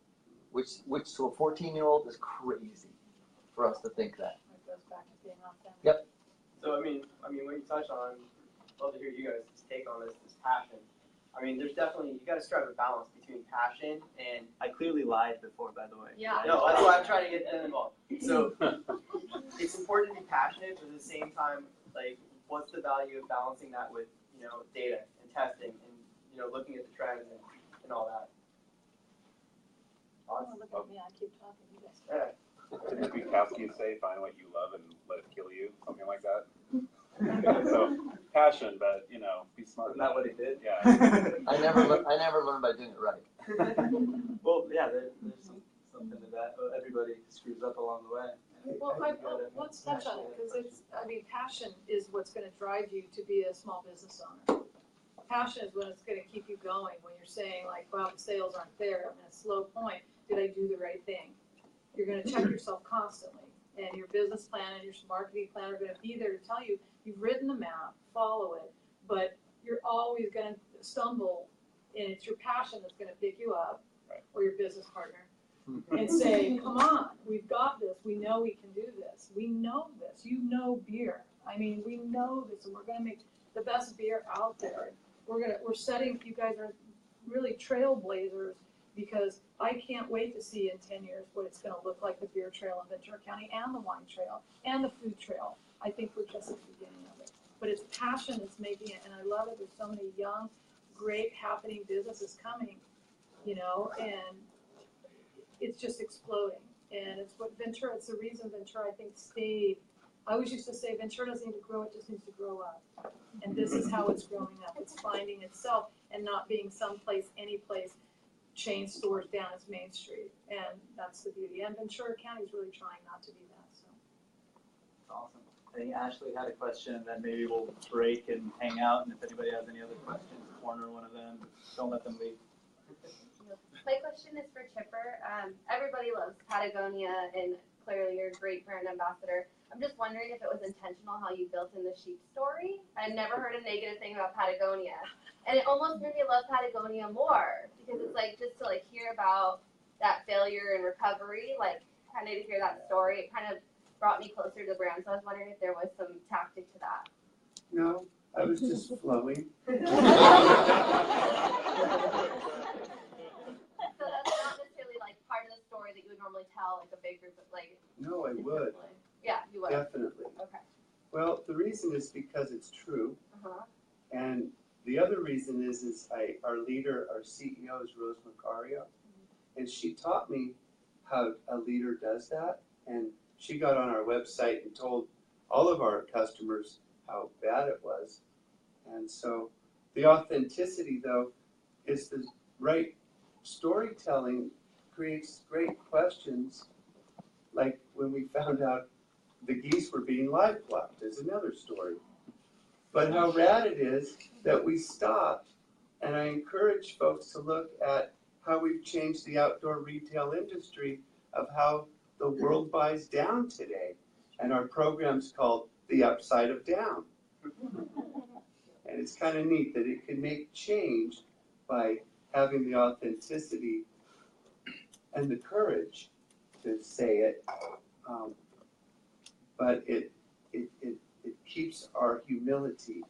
which to a 14-year-old is crazy for us to think that. It goes back to being authentic. Yep. So I mean, what you touched on, I'd love to hear you guys' take on this passion. I mean, there's definitely, you got to strike a balance between passion and. I clearly lied before, by the way. Yeah. No, that's why I'm trying to get them involved. So it's important to be passionate, but at the same time, like, what's the value of balancing that with, data and testing and, looking at the trends and all that. Oh, look at me, I keep talking, you guys. Yeah. Didn't Bukowski say, find what you love and let it kill you? Something like that? So, passion, but, be smart. Isn't that what he did? Yeah. I never learned by doing it right. Well, yeah, there's something to that, but everybody screws up along the way. Well, let's touch on it, because passion is what's going to drive you to be a small business owner. Passion is when it's going to keep you going, when you're saying, like, wow, the sales aren't there, I'm at a slow point, did I do the right thing? You're going to check yourself constantly, and your business plan and your marketing plan are going to be there to tell you, you've written the map, follow it, but you're always going to stumble, and it's your passion that's going to pick you up, or your business partner, and say, come on, we've got this, we know we can do this, we know this, beer. We know this, and we're going to make the best beer out there. We're setting, you guys are really trailblazers, because I can't wait to see in 10 years what it's going to look like, the beer trail in Ventura County and the wine trail and the food trail. I think we're just at the beginning of it. But it's passion that's making it, and I love it. There's so many young, great, happening businesses coming, and it's just exploding. And it's the reason Ventura, I think, stayed. I always used to say Ventura doesn't need to grow, it just needs to grow up. And this is how it's growing up. It's finding itself and not being someplace, any place, chain stores down its main street. And that's the beauty. And Ventura County is really trying not to be that. So. Awesome. I think Ashley had a question, and then maybe we'll break and hang out. And if anybody has any other questions, corner one of them. Don't let them leave. My question is for Chipper. Everybody loves Patagonia, and clearly you're a great brand ambassador. I'm just wondering if it was intentional how you built in the sheep story. I've never heard a negative thing about Patagonia. And it almost made me love Patagonia more. because it's like just to like hear about that failure and recovery, like kind of to hear that story, it kind of brought me closer to the brand. So I was wondering if there was some tactic to that. No, I was just flowing. So that's not necessarily like part of the story that you would normally tell like a big group of like. No, I would. Yeah, you would. Definitely. Okay. Well, the reason is because it's true. Uh-huh. And the other reason is our leader, our CEO is Rose Macario. And she taught me how a leader does that. And she got on our website and told all of our customers how bad it was. And so the authenticity, though, is the right storytelling creates great questions. Like when we found out the geese were being live plucked is another story. But how rad it is that we stopped, and I encourage folks to look at how we've changed the outdoor retail industry of how the world buys down today. And our program's called The Upside of Down. And it's kind of neat that it can make change by having the authenticity and the courage to say it. But it keeps our humility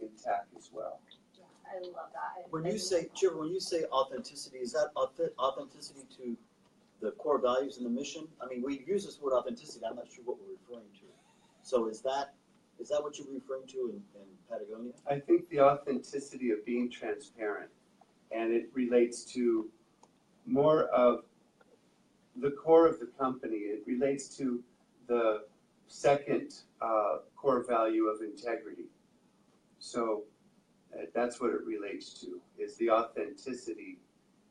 intact as well. Yeah, I love that. When you say, Chip, when you say authenticity, is that authenticity to the core values and the mission? I mean, we use this word authenticity. I'm not sure what we're referring to. So is that what you're referring to in Patagonia? I think the authenticity of being transparent, and it relates to more of the core of the company. It relates to the second core value of integrity. So that's what it relates to, is the authenticity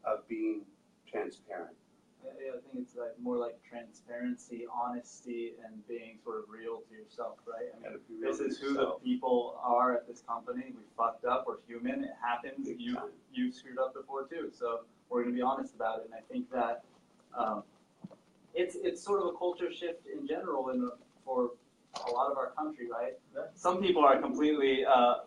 of being transparent. I think it's like more like transparency, honesty, and being sort of real to yourself, right? I mean, this is who the people are at this company. We fucked up. We're human. It happens. You screwed up before too. So we're going to be honest about it. And I think that it's sort of a culture shift in general for a lot of our country, right? Some people are completely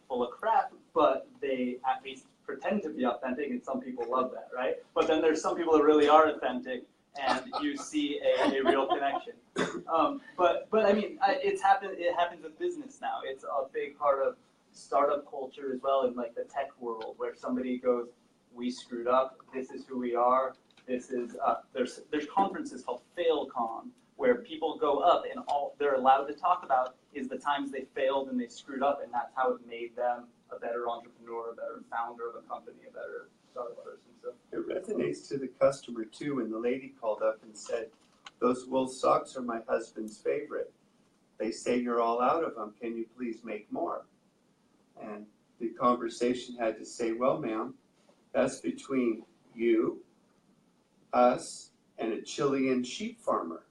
full of crap, but they at least pretend to be authentic, and some people love that, right? But then there's some people that really are authentic, and you see a real connection. But I mean, it happens with business now. It's a big part of startup culture as well in like the tech world, where somebody goes, "We screwed up. This is who we are. This is there's conferences called FailCon, where people go up and all they're allowed to talk about is the times they failed and they screwed up, and that's how it made them a better entrepreneur, a better founder of a company, a better startup person." So it resonates to the customer too. When the lady called up and said, "Those wool socks are my husband's favorite. They say you're all out of them. Can you please make more?" And the conversation had to say, "Well, ma'am, that's between you, us, and a Chilean sheep farmer."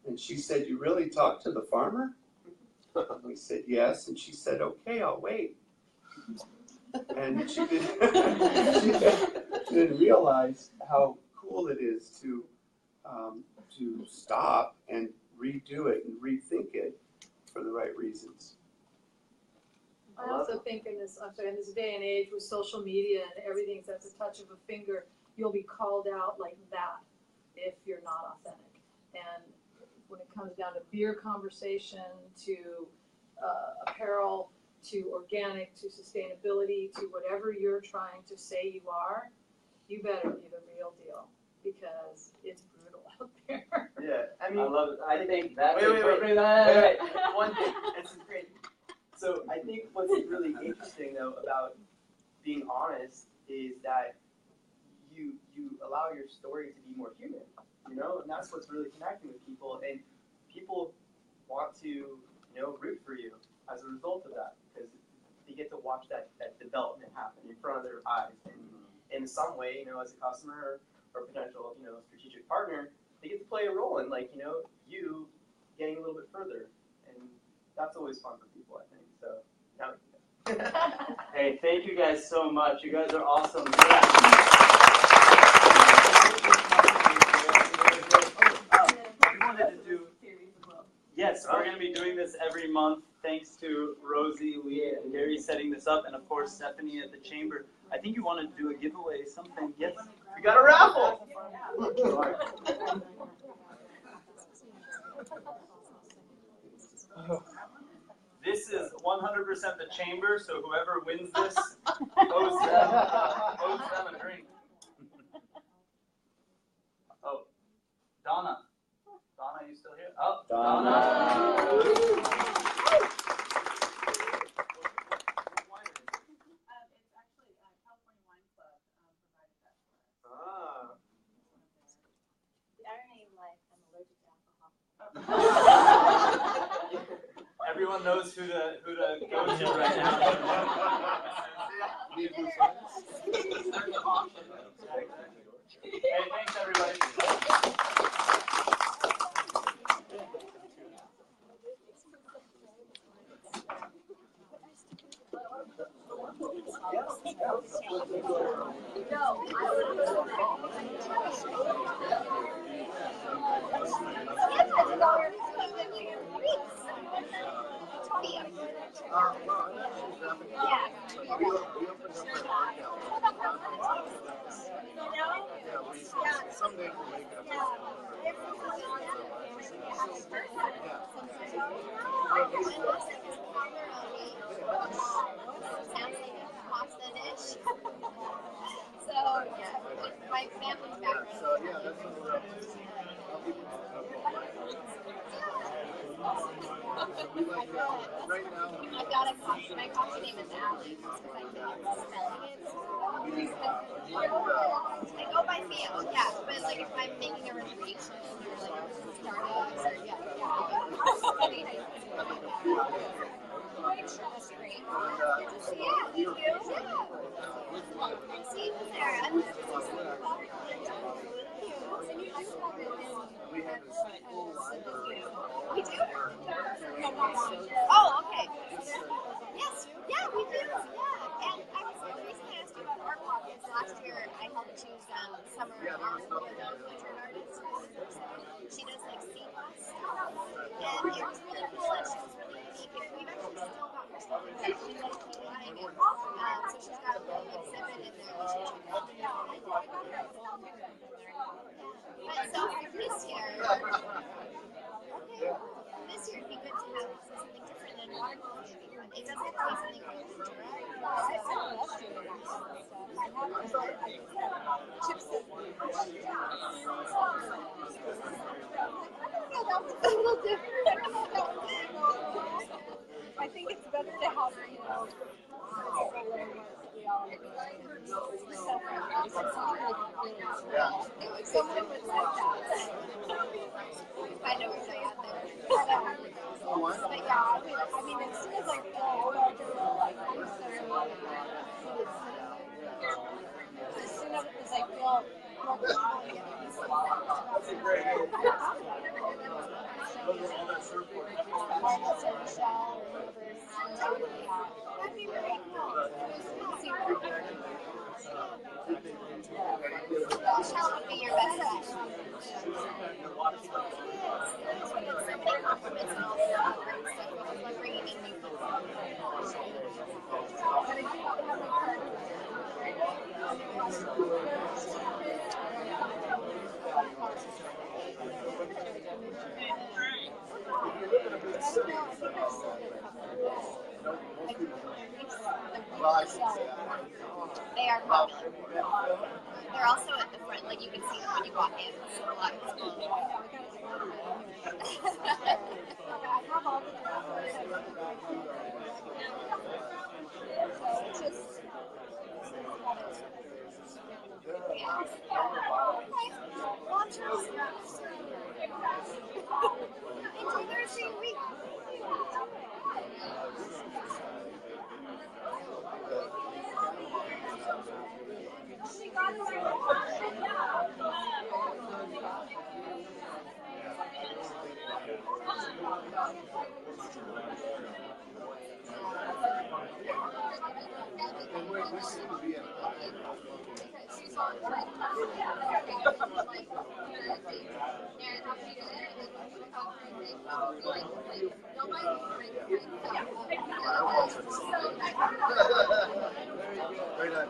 And she said, "You really talked to the farmer?" And we said, "Yes." And she said, "Okay, I'll wait." And she didn't realize how cool it is to stop and redo it and rethink it for the right reasons. I also think in this day and age with social media and everything's at the touch of a finger, you'll be called out like that if you're not authentic. And when it comes down to beer conversation, to apparel, to organic, to sustainability, to whatever you're trying to say you are, you better be the real deal, because it's brutal out there. Yeah, I mean, I love it. I think that's wait. One thing, this is great. So I think what's really interesting though about being honest is that you allow your story to be more human, you know, and that's what's really connecting with people, and people want to, root for you as a result of that, because they get to watch that development happen in front of their eyes, and in some way, as a customer or potential, strategic partner, they get to play a role in you getting a little bit further, and that's always fun for people, I think. So now. Hey, thank you guys so much. You guys are awesome. We wanted to do. Yes, we're going to be doing this every month. thanks to Rosie, Leah, and Gary setting this up, and of course Stephanie at the chamber. I think you wanted to do a giveaway, something. Yes, we got a raffle. This is 100% the chamber, so whoever wins this owes them a drink. Oh, Donna. Donna, you still here? Oh, Donna. Everyone knows who to go to right now. Hey, thanks everybody. My family's background. I've got a coffee. My coffee name is Allie because I can't spelling it. I go by Theo, yeah. But like if I'm making a reservation or like Starbucks or yeah. That's great. Yeah, you do. See you there. We do? Oh, okay. Yes, yeah, we do. Yeah. And I was recently asked you about art walk because last year I helped choose summer art for the Ventura artist. She does like sea moss stuff. And it was really cool and she was really unique. And we've actually still got her stuff in there. She's like keep buying it. So she's got a little exhibit in there. But so for this year, this year it'd be good to have something different than water cooling. It doesn't have to be something from Ventura. Chips. That's a little different. I think it's better to have, someone would like that. I know what you're saying there. But yeah, I mean, as soon as I feel like I'm so as soon as I feel more that'd be really cool. Shell would be your best bet. Compliments and also bringing in new people. They are popular. They're also at the front, like you can see them when you walk in. So a lot of people. Enjoy the rest of your week. Very nice.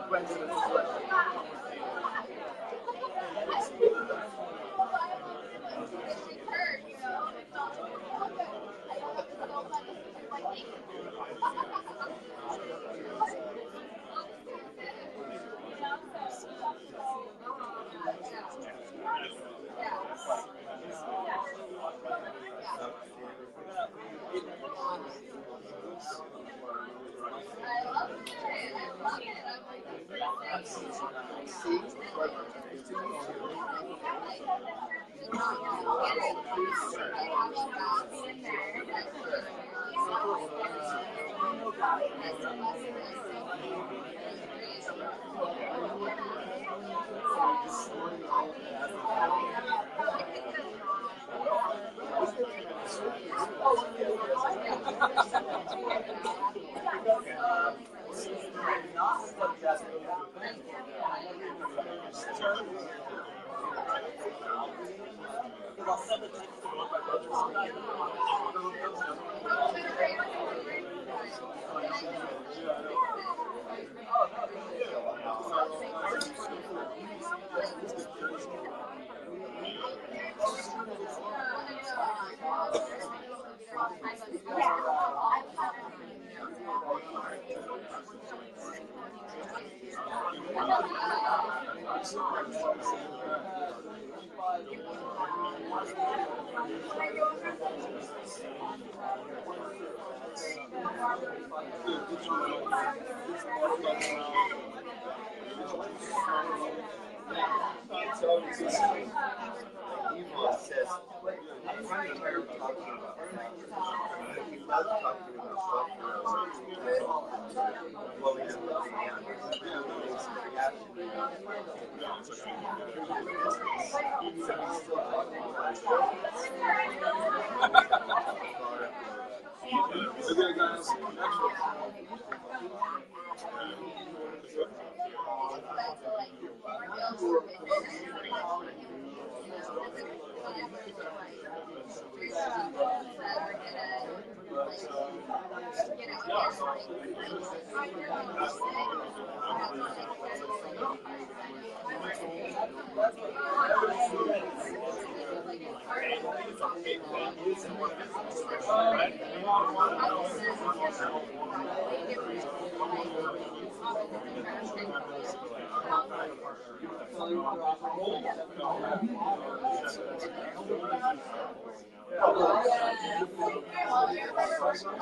Question.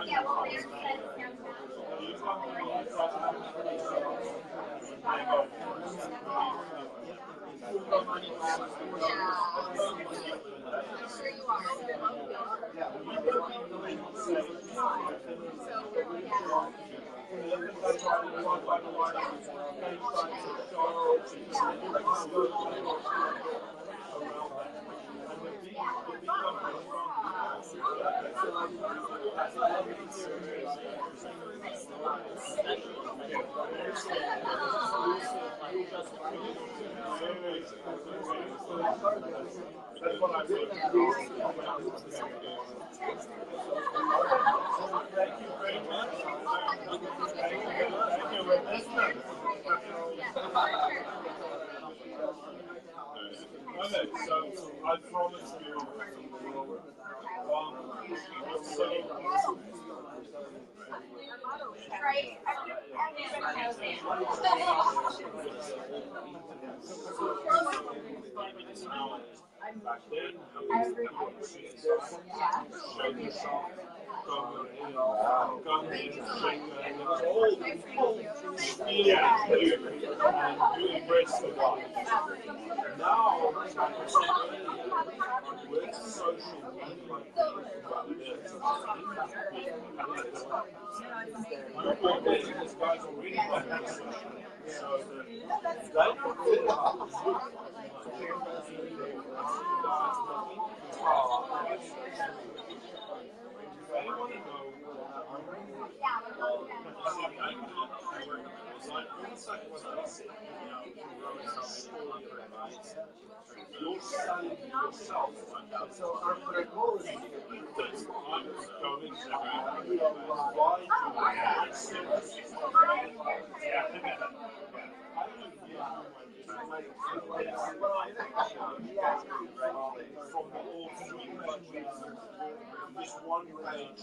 Yeah, well, there's Okay, so I promise you. right. Everybody knows it. Yeah, you embrace the life. Now, with social media, these guys already have social media. So they don't fit they want to know you're selling yourself. So our goal is I'm going to provide this one page.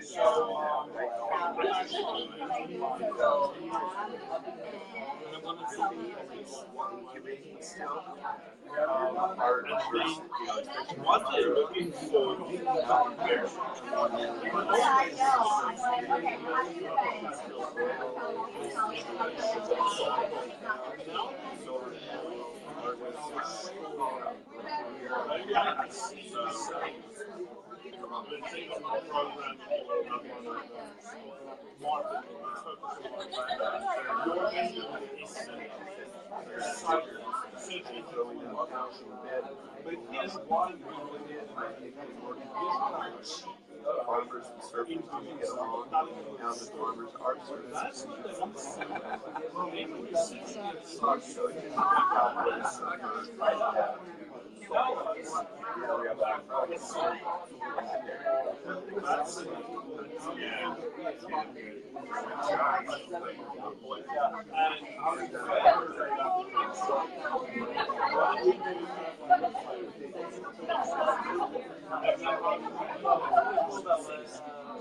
So, what they're looking for but here's one farmers and servants get along, how the farmers are servants. That's what they want to see.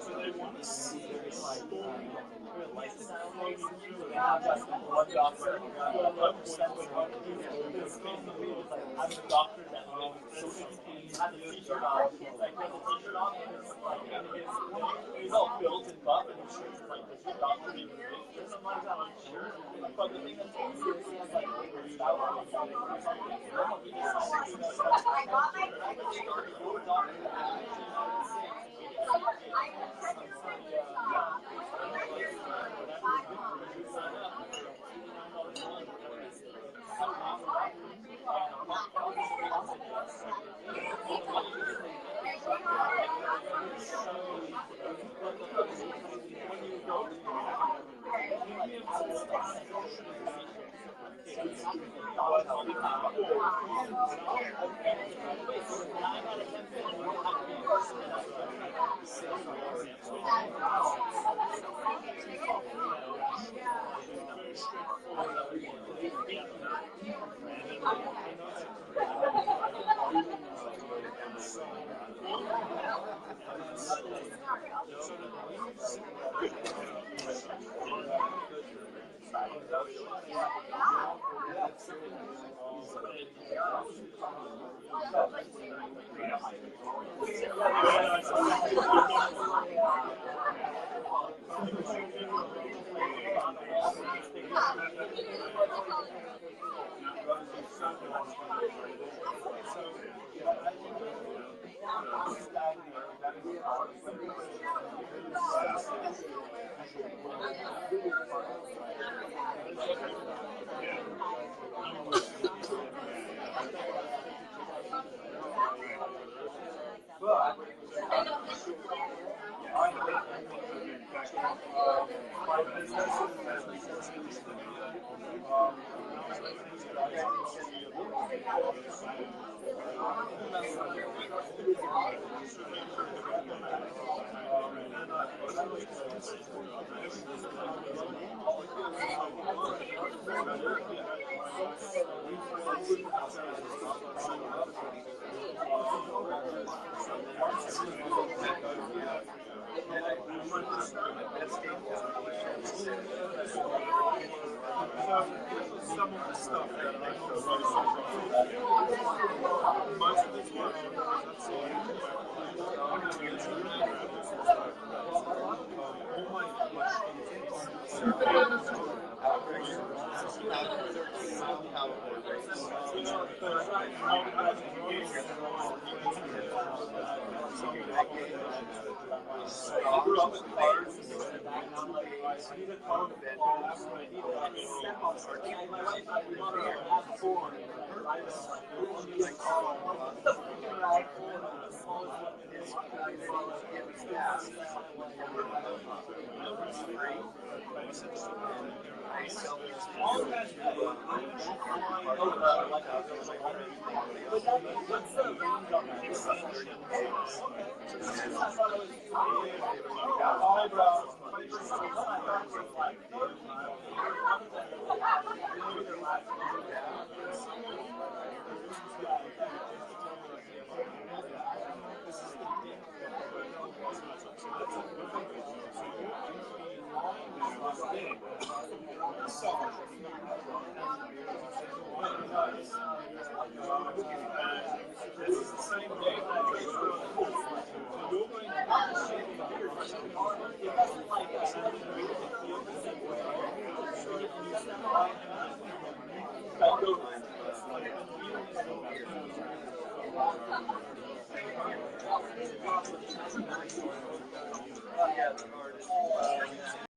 So they want to see the story. They have like one doctor, I'm the doctor that has a t-shirt on, like with a t-shirt on, and it's all built and buff, and it's like, does your doctor need to do this? Sometimes I'm unsure, but the thing that's also is like, Some of the stuff that I most of this work, that's all my I grew up with cars.